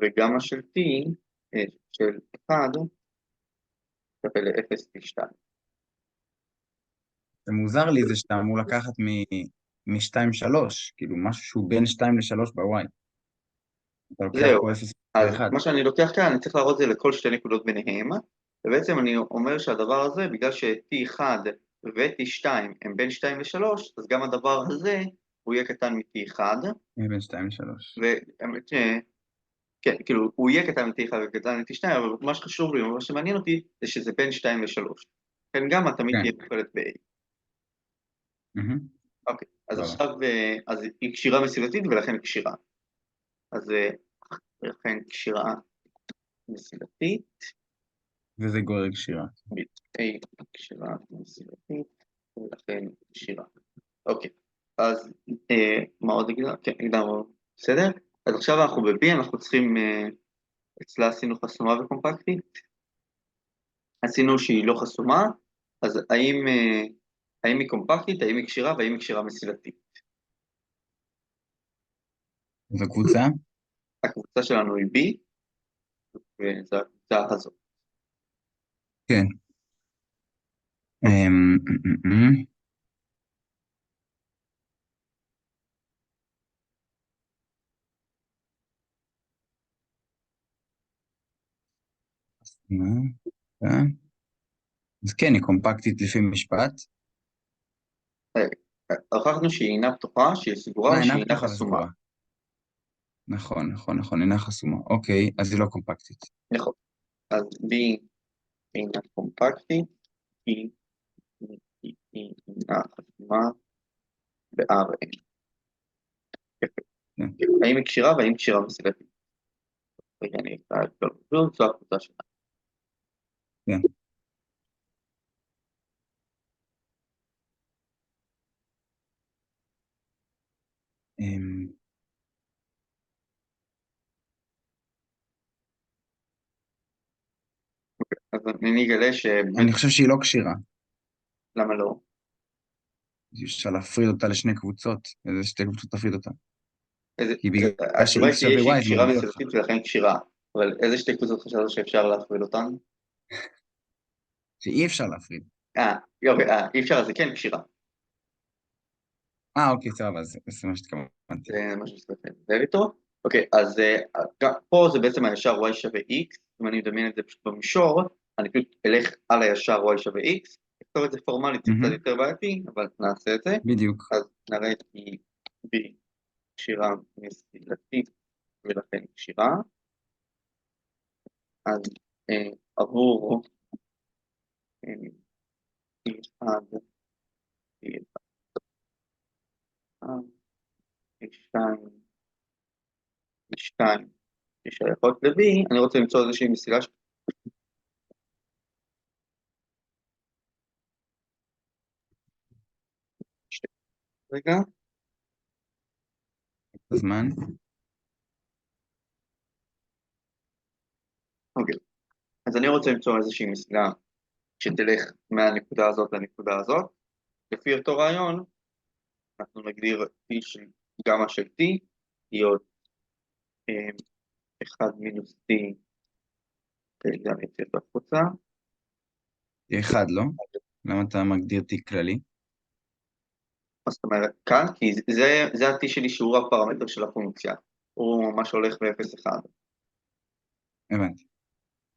וגמא של T של 1 שווה ל-0T2. זה מוזר לי זה שאתה אמור לקחת מ-2-3, כאילו משהו שהוא בין 2 ל-3 ב-Y. אתה לוקח זהו, פה 0 אז ו-1. מה שאני לוקח כאן, אני צריך להראות את זה לכל שתי נקודות ביניהם, ובעצם אני אומר שהדבר הזה, בגלל ש-T1 ו-T2 הם בין 2 ל-3, אז גם הדבר הזה הוא יהיה קטן מ-T1, בין 2 ל-3. והאמת כן, כאילו, הוא יהיה קטן מ-T1 וקטן מ-T2, אבל מה שחשוב לי, מה שמעניין אותי, זה שזה בין 2 ל-3. כן, גם תמיד תהיה כן. מוכלת ב-A. מהמם. אוקיי, אז סבבה. עכשיו, אז היא קשירה מסילתית ולכן היא קשירה. אז לכן קשירה מסילתית, וזה גורר קשירה. A קשירה מסילתית, ולכן קשירה. אוקיי, אז מה עוד הגדרנו? כן, הגדרנו, בסדר? אז עכשיו אנחנו ב-B, אנחנו צריכים, אצלה עשינו חסומה וקומפקטית, עשינו שהיא לא חסומה, אז האם היא קומפקטית, האם היא קשירה והאם היא קשירה מסילתית? זו קבוצה? הקבוצה שלנו היא B, וזו הקבוצה הזאת. כן. אמ, אמ, אמ. אה, אז כן, היא קומפקטית לפי משפט. הוכחנו שהיא אינה פתוחה, שהיא סגורה אינה ושהיא אינה פתוחה חסומה. וסגורה. נכון, נכון, נכון, אינה חסומה. אוקיי, אז היא לא קומפקטית. נכון. אז B אינה קומפקטית, היא אינה חסומה ב-Rn. כן. האם היא קשירה והאם היא קשירה מסילתית? רגע, אני אקרא את כל זו הקבוצה שלה. כן. אמ, אז אני אגלה שבאמת, אני חושב שהיא לא קשירה. למה לא? אפשר להפריד אותה לשני קבוצות. איזה שתי קבוצות תפריד אותה? כי בגלל התשובה ש-X היא תהיה שווה שהיא Y זה קשירה מגביל אותך. מסילתית ולכן היא קשירה. אבל איזה שתי קבוצות חשבת שאפשר להפריד אותן? שאי אפשר להפריד. אוקיי, אי אפשר, אז זה כן קשירה. אוקיי, סבבה, זה מה שהתכוונתי. זה משהו שצריך לדבר איתו. אוקיי, אז פה זה בעצם הישר y שווה x, אם אני מדמיין את זה פשוט במישור, אני פשוט אלך על הישר y שווה x, נכתוב את זה פורמלית, זה קצת מהמם, יותר בעייתי, אבל נעשה את זה. בדיוק. אז נראה כי b קשירה מסילתית ולכן קשירה. אז עבור t1, t1, t2, t2 ששייכות ל-b, אני רוצה למצוא איזושהי מסילה רגע. הזמן. אוקיי, אז אני רוצה למצוא איזושהי מסילה שתלך מהנקודה הזאת לנקודה הזאת. לפי אותו רעיון, אנחנו נגדיר t של גמא של t, להיות 1 מינוס t, גם יצא בחוצה. אחד, לא? למה אתה מגדיר T כללי? מה זאת אומרת? כאן, כי זה ה-t שלי שהוא הפרמטר של הפונקציה. הוא ממש הולך ב-0-1. הבנתי.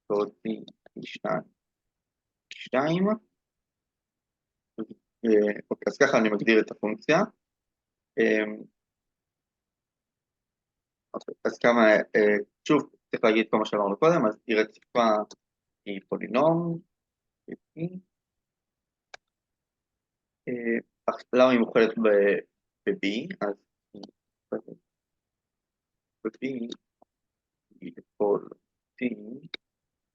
ועוד t 2. אוקיי, אז ככה אני מגדיר את הפונקציה. אוקיי, אז כמה, שוב, צריך להגיד כל מה שאמרנו קודם, אז היא רציפה, היא פולינום, למה היא מוכלת ב-B? אז ב-B היא לכל T,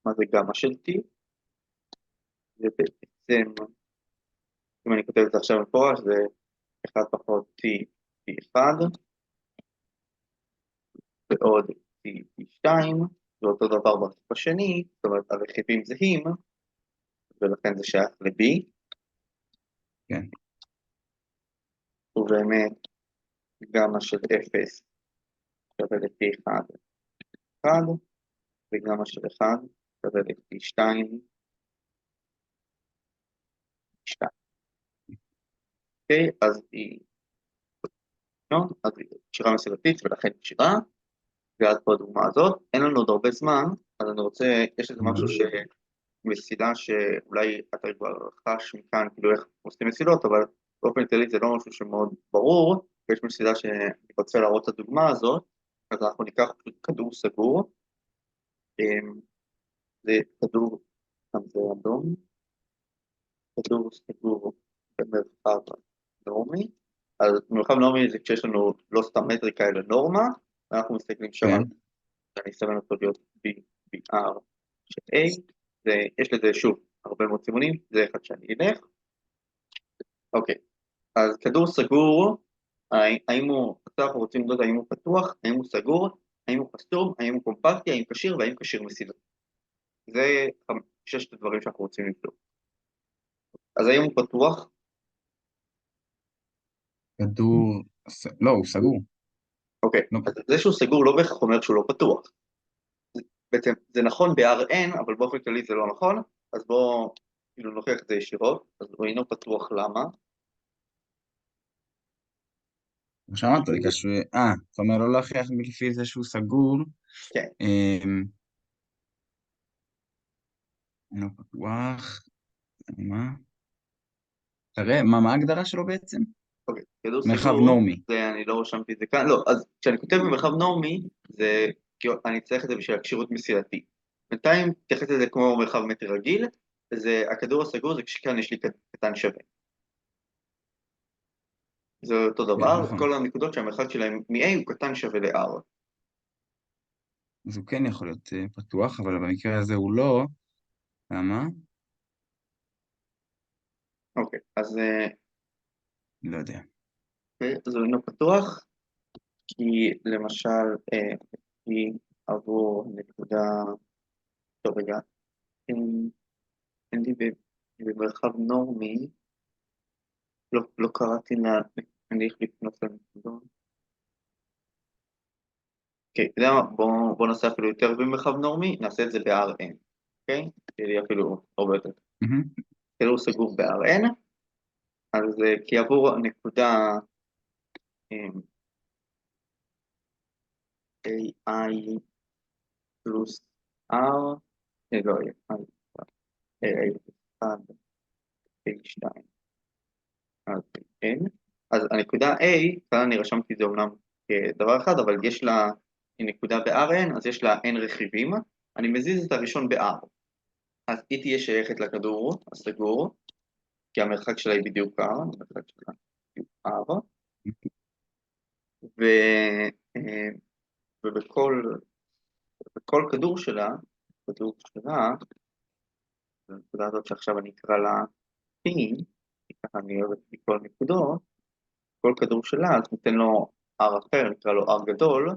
מה זה גמא של T? זה בעצם, אם אני כותב את זה עכשיו מפורש, זה 1 פחות T, T1, ועוד T, T2, ואותו דבר ברציף השני, זאת אומרת, הרכיבים זהים, ולכן זה שייך ל-B, כן. ובאמת גמא של 0 שווה ל-T1, 1, וגמא של 1 שווה ל-T2, 2. אוקיי, אז היא לא? אז קשירה מסילתית ולכן קשירה, ואז פה הדוגמה הזאת. אין לנו עוד הרבה זמן, אז אני רוצה, יש איזה משהו מסילה שאולי אתה כבר חש מכאן, כאילו איך עושים מסילות, אבל באופן כללי זה לא משהו שמאוד ברור, ויש מסילה שאני רוצה להראות את הדוגמה הזאת, אז אנחנו ניקח פשוט כדור סגור, אמ, זה כדור, כאן זה אדום, כדור סגור במרחב נורמי, אז מרחב נורמי זה כשיש לנו לא סתם מטריקה אלא נורמה, ואנחנו מסתכלים שם על, כן, אני אסמן אותו להיות BR של A, ויש לזה שוב הרבה מאוד סימונים, זה אחד שאני אלך. אוקיי, אז כדור סגור, האם הוא, עכשיו אנחנו רוצים לדעת האם הוא פתוח, האם הוא סגור, האם הוא חסום, האם הוא קומפקטי, האם כשיר והאם כשיר מסילתי. זה ששת הדברים שאנחנו רוצים לבדוק. אז האם הוא פתוח? כדור, לא, הוא סגור. אוקיי, לא, אז זה שהוא סגור לא בהכרח אומר שהוא לא פתוח. בעצם זה נכון ב-Rn, אבל באופן כללי זה לא נכון, אז בואו כאילו נוכיח את זה ישירות. אז הוא אינו פתוח למה? כמו שאמרת, בגלל שהוא... אתה אומר לא להכריח לפי זה שהוא סגור. כן, אמ, לא פתוח, מה? תראה, מה ההגדרה שלו בעצם? אוקיי, כדור מרחב סגור, נורמי. זה אני לא רשמתי את זה כאן, לא, אז כשאני כותב במרחב נורמי, זה כאילו אני צריך את זה בשביל הכשירות מסילתית. בינתיים תתייחס לזה כמו מרחב מטרי רגיל, וזה הכדור הסגור זה כשכאן יש לי קטן שווה. זה אותו כן, דבר, נכון. כל הנקודות שהמרחק שלהם מ-A הוא קטן שווה ל-R. אז הוא כן יכול להיות פתוח, אבל במקרה הזה הוא לא. למה? אוקיי, אז לא יודע. זה אינו פתוח, כי למשל, כי עבור נקודה, טוב רגע, אין אין לי במרחב נורמי, לא קראתי אני איך לפנות לנקודות. אוקיי, אתה יודע מה? בוא נעשה אפילו יותר במרחב נורמי, נעשה את זה ב-Rn, אוקיי? שיהיה אפילו הרבה יותר. מהמם. כאילו סגור ב-Rn, אז כי עבור הנקודה AI פלוס R, לא, AI פלוס 1, A2, אז N, אז הנקודה A, כאן אני רשמתי את זה אומנם כדבר אחד, אבל יש לה, היא נקודה ב-Rn, אז יש לה N רכיבים, אני מזיז את הראשון ב-R, אז היא תהיה שייכת לכדור הסגור, כי המרחק שלה היא בדיוק R, המרחק שלה בדיוק R, ו, אה, ובכל כדור שלה, הנקודה הזאת שעכשיו אני אקרא לה P, כי ככה אני אוהב את כל נקודות, כל כדור שלה, אז ניתן לו R אחר, נקרא לו R גדול,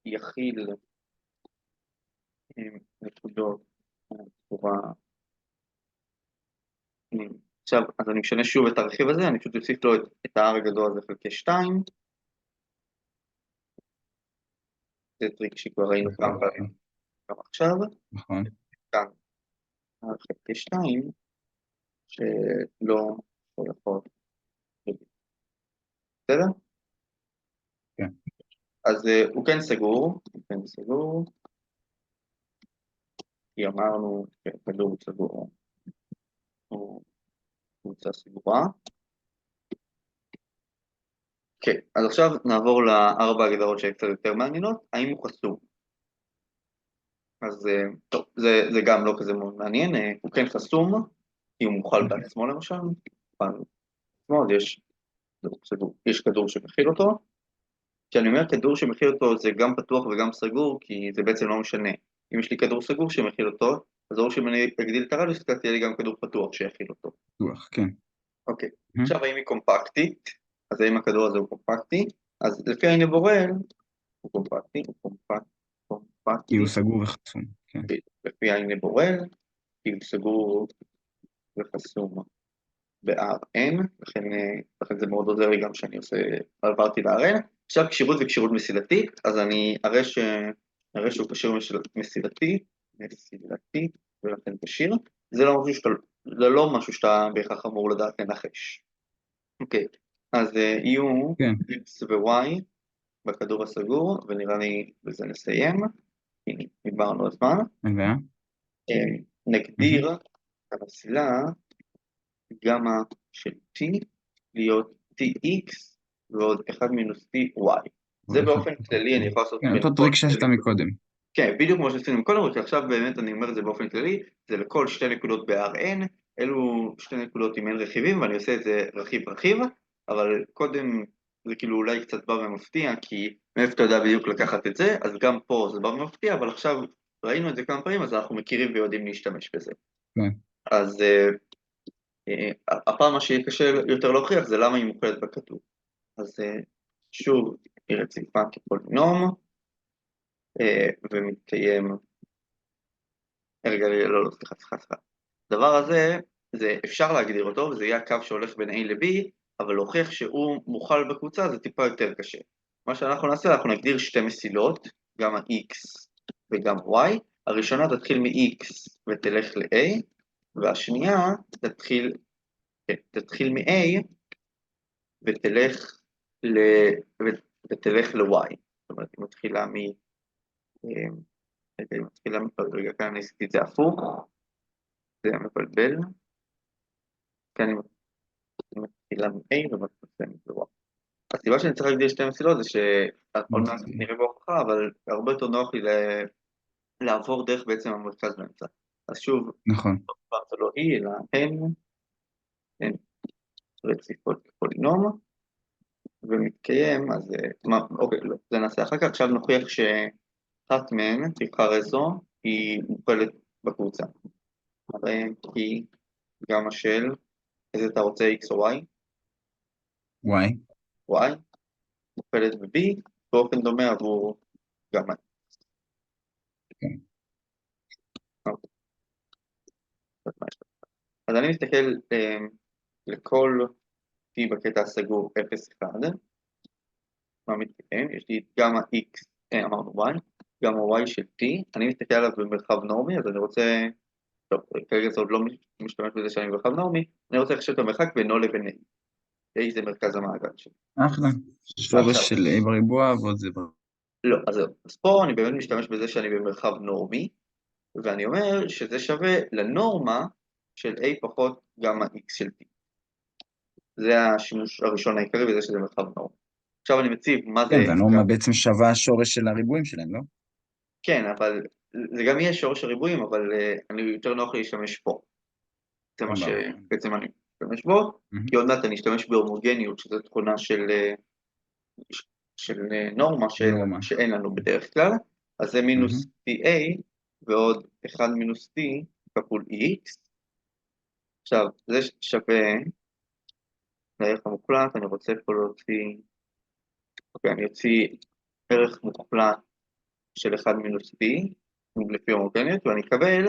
יכיל נקודות בצורה... עכשיו, אז אני משנה שוב את הרכיב הזה, אני פשוט אוסיף לו את ה-R הגדול הזה חלקי 2, זה טריק שכבר ראינו כמה פעמים, גם עכשיו, נכון. כאן R חלקי 2, שלא יכול להיות, בסדר? כן. אז הוא כן סגור, כי אמרנו שכדור הוא סגור, הוא קבוצה סגורה. אוקיי, אז עכשיו נעבור לארבע הגדרות שקצת יותר מעניינות, האם הוא חסום? אז טוב, זה גם לא כזה מאוד מעניין, הוא כן חסום, כי הוא מוכל בעצמו למשל, מוכל בעצמו, אז יש כדור שמכיל אותו. כשאני אומר כדור שמכיל אותו זה גם פתוח וגם סגור, כי זה בעצם לא משנה. אם יש לי כדור סגור שמכיל אותו, אז ברור שאם אני אגדיל את הרדיוס קצת, יהיה לי גם כדור פתוח שיכיל אותו. פתוח, כן. אוקיי, מהמם. עכשיו האם היא קומפקטית? אז האם הכדור הזה הוא קומפקטי? אז לפי העין בורל, הוא קומפקטי, כי הוא קומפקטי, סגור וחסום. כן. לפי העין בורל, כי הוא סגור וחסום ב-Rn, לכן זה מאוד עוזר לי גם שאני עברתי ל-Rn. עכשיו כשירות וכשירות מסילתית, אז אני אראה שהוא כשיר מסילתי, ולכן כשיר. זה לא משהו שאתה בהכרח אמור לדעת לנחש. אוקיי, אז יהיו כן, x ו-y בכדור הסגור, ונראה לי בזה נסיים, כי נגמרנו הזמן. רגע. נגדיר את המסילה גמא של t להיות tx ועוד 1 מינוס ty. זה עוד אחד. באופן כללי, אני יכול לעשות כן, בין אותו כל טריק שעשית שתי נקודות. מקודם. כן, בדיוק כמו שעשינו קודם, רק עכשיו באמת אני אומר את זה באופן כללי, זה לכל שתי נקודות ב-Rn, אלו שתי נקודות עם n רכיבים, ואני עושה את זה רכיב רכיב, אבל קודם זה כאילו אולי קצת בא ומפתיע, כי מאיפה אתה יודע בדיוק לקחת את זה, אז גם פה זה בא ומפתיע, אבל עכשיו ראינו את זה כמה פעמים, אז אנחנו מכירים ויודעים להשתמש בזה. כן, אז הפעם מה שיהיה קשה יותר להוכיח זה למה היא מוקלת בכדור. אז שוב, היא רציפה כפולינום, ומתקיים, רגע, לא, סליחה. הדבר הזה, אפשר להגדיר אותו, וזה יהיה הקו שהולך בין A ל-B, אבל להוכיח שהוא מוכל בקבוצה זה טיפה יותר קשה. מה שאנחנו נעשה, אנחנו נגדיר שתי מסילות, גם ה-X וגם Y, הראשונה תתחיל מ-X ותלך ל-A, והשנייה תתחיל מ-A ותלך ל-Y. זאת אומרת, היא מתחילה רגע, כאן אני עשיתי את זה הפוך, זה מבלבל, כאן אני מתחילה מ-A ומתחילה מ-Y. הסיבה שאני צריך להגדיר שתי מסילות זה שעוד מעט נראה בהוכחה, אבל הרבה יותר נוח לי לעבור דרך בעצם המרכז באמצע. אז שוב, נכון. זה לא היא, אלא הן רציפות כפולינום, ומתקיים, אז אוקיי, לא, זה נעשה אחר כך. עכשיו נוכיח שאחת מהן, תבחר איזו, היא מוכלת בקבוצה. הרי היא גמא של, איזה אתה רוצה, X או Y? וואי. Y, מוכלת ב-B, באופן דומה עבור גמא. כן. אוקיי. אז אני מסתכל לכל t בקטע הסגור 0,1, מה מתקיים? יש לי את גמא x, אמרנו y, גמא y של t, אני מסתכל עליו במרחב נורמי, אז אני רוצה, טוב, כרגע זה עוד לא משתמש בזה שאני במרחב נורמי, אני רוצה לחשב את המרחק בינו לבין a, a זה מרכז המעגל שלי. אחלה. שורש של A בריבוע ועוד זה בריבוע. לא, אז זהו, אז פה אני באמת משתמש בזה שאני במרחב נורמי, ואני אומר שזה שווה לנורמה של a פחות גמא x של t. זה השימוש הראשון העיקרי בזה שזה מרחב נורמי. עכשיו אני מציב מה זה... כן, והנורמה בעצם שווה השורש של הריבועים שלהם, לא? כן, אבל זה גם יהיה שורש הריבועים, אבל אני יותר נוח לי להשתמש פה. זה מה שבעצם אני משתמש בו, כי עוד מעט אני אשתמש בהומוגניות, שזו תכונה של נורמה נורמה. שאין לנו בדרך כלל, אז זה מינוס ta ועוד 1 מינוס t כפול x. עכשיו, זה שווה לערך המוחלט, אני רוצה פה להוציא, אוקיי, אני אוציא ערך מוחלט של 1 מינוס t, לפי הומוגניות, ואני אקבל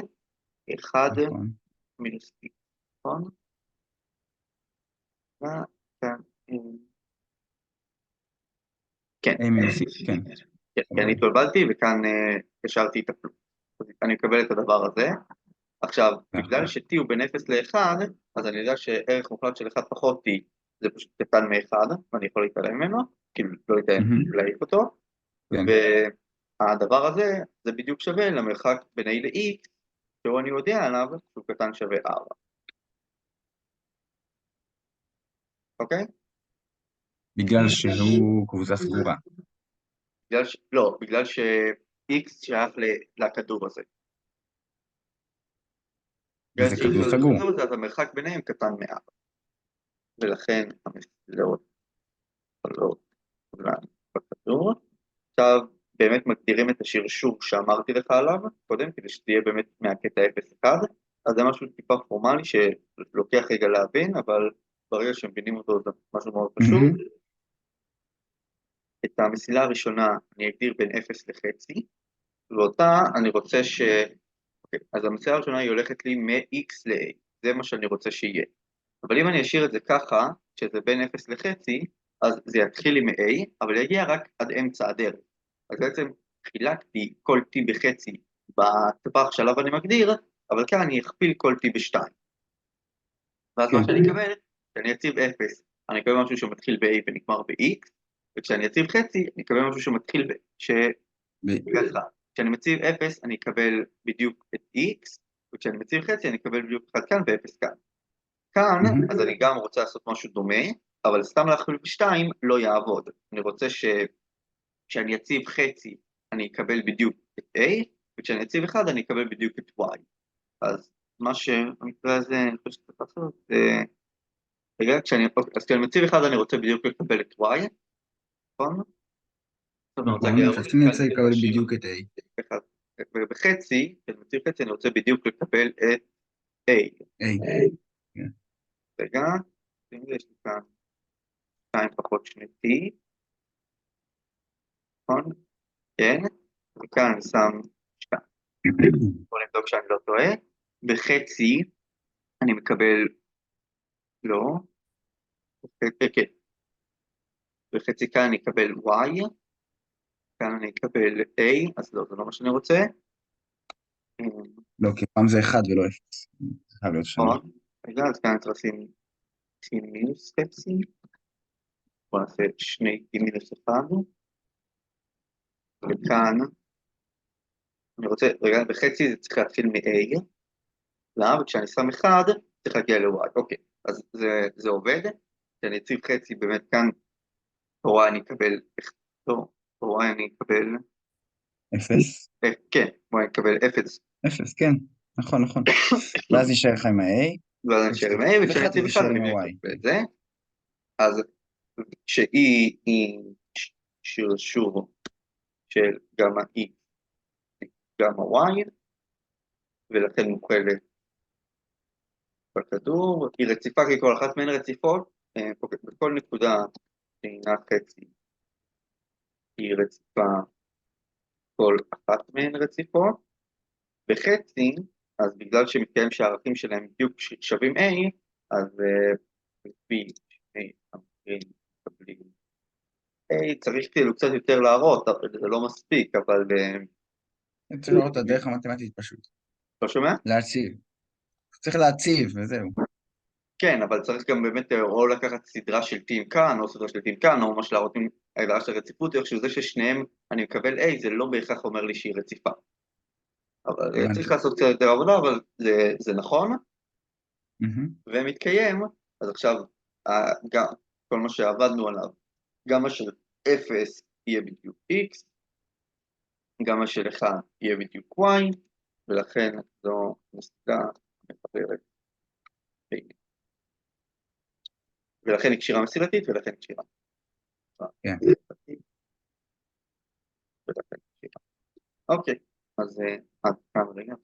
1 נכון. מינוס t, נכון? כאן, כן, A מינוס C, כן. כן, אני התבלבלתי וכאן השארתי את הפלוס. אני מקבל את הדבר הזה. עכשיו, בגלל ש-t הוא בין 0 ל-1, אז אני יודע שערך מוחלט של 1 פחות t זה פשוט קטן מ-1, ואני יכול להתעלם ממנו, כאילו לא להעיף אותו, כן. והדבר הזה זה בדיוק שווה למרחק בין a ל-x, שהוא אני יודע עליו שהוא קטן שווה 4. אוקיי? בגלל שהוא קבוצה סגורה. לא, בגלל ש-x שייך לכדור הזה. וזה כדור סגור. אז המרחק ביניהם קטן מ-4. ולכן המסילות חלות בכדור. עכשיו באמת מגדירים את השרשור שאמרתי לך עליו קודם, כדי שתהיה באמת מהקטע 0-1, אז זה משהו טיפה פורמלי שלוקח רגע להבין, אבל ברגע שמבינים אותו זה משהו מאוד פשוט. את המסילה הראשונה אני אגדיר בין 0 לחצי, ואותה אני רוצה אוקיי, אז המסילה הראשונה היא הולכת לי מ-x ל-a, זה מה שאני רוצה שיהיה. אבל אם אני אשאיר את זה ככה, שזה בין 0 לחצי, אז זה יתחיל לי מ-a, אבל יגיע רק עד אמצע הדרך. אז בעצם חילקתי כל t בחצי בטווח שעליו אני מגדיר, אבל כאן אני אכפיל כל t ב-2. ואז מה שאני אקבל, שאני אציב 0 אני אקבל משהו שמתחיל ב-A ונגמר ב-X, וכשאני אציב חצי, אני אקבל משהו שמתחיל ככה. כשאני מציב 0, אני אקבל בדיוק את X, וכשאני מציב חצי, אני אקבל בדיוק 1 כאן ו-0 כאן. כאן, אז אני גם רוצה לעשות משהו דומה, אבל סתם להכפיל ב-2 לא יעבוד. אני רוצה כשאני אציב חצי, אני אקבל בדיוק את A, וכשאני אציב 1, אני אקבל בדיוק את Y. אז מה שבמקרה הזה, אני חושב שצריך לעשות, רגע, אז כשאני מציב 1, אני רוצה בדיוק לקבל את Y, נכון? אז אני רוצה לקבל בדיוק את A. ובחצי, כשאני מציב חצי, אני רוצה בדיוק לקבל את A. רגע, יש לי כאן 2 פחות 2T, נכון? כן, וכאן אני שם 2. בואו נבדוק שאני לא טועה. בחצי אני מקבל, לא, כן, בחצי כאן אני אקבל Y, כאן אני אקבל A, אז לא, זה לא מה שאני רוצה. לא, כי פעם זה 1 ולא 0. זה חייב להיות שונה. רגע, אז כאן צריך לשים T מינוס חצי. בואו נעשה 2 T מינוס 1. וכאן, אני רוצה, רגע, בחצי זה צריך להתחיל מ-A. למה? וכשאני שם 1, צריך להגיע ל-Y. אוקיי, אז זה עובד. כשאני אציב חצי, באמת כאן, ב-Y אני אקבל, לא, ב-Y אני אקבל, 0? כן, Y אני אקבל 0. 0, כן, נכון. ואז יישאר לך עם ה-A. ואז אני אשאר עם A, וכשאני אציב 1 אני עם ה-Y. אקבל את זה. אז כשאי היא שרשור של גמא E, גמא Y, ולכן מוכלת בכדור, היא רציפה כי כל אחת מהן רציפות, בכל נקודה שהינה חצי היא רציפה, כל אחת מהן רציפות, בחצי, אז בגלל שמתקיים שהערכים שלהם בדיוק שווים A, אז לפי שני המקרים מקבלים A, צריך כאילו קצת יותר להראות, אבל זה לא מספיק, אבל צריך לראות את הדרך המתמטית פשוט. לא שומע? להציב. צריך להציב, וזהו. כן, אבל צריך גם באמת או לקחת סדרה של טים כאן, או סדרה של טים כאן, או ממש להראות עם ההגדרה של רציפות, איך שזה ששניהם אני מקבל A, זה לא בהכרח אומר לי שהיא רציפה. אבל צריך לעשות קצת יותר עבודה, אבל זה נכון, ומתקיים, אז עכשיו גם כל מה שעבדנו עליו, גם מה של 0 יהיה בדיוק X, גם מה של 1 יהיה בדיוק Y, ולכן זו נסיגה מחברת B. ולכן היא קשירה מסילתית, ולכן היא קשירה. כן. אוקיי, אז עד כאן רגע.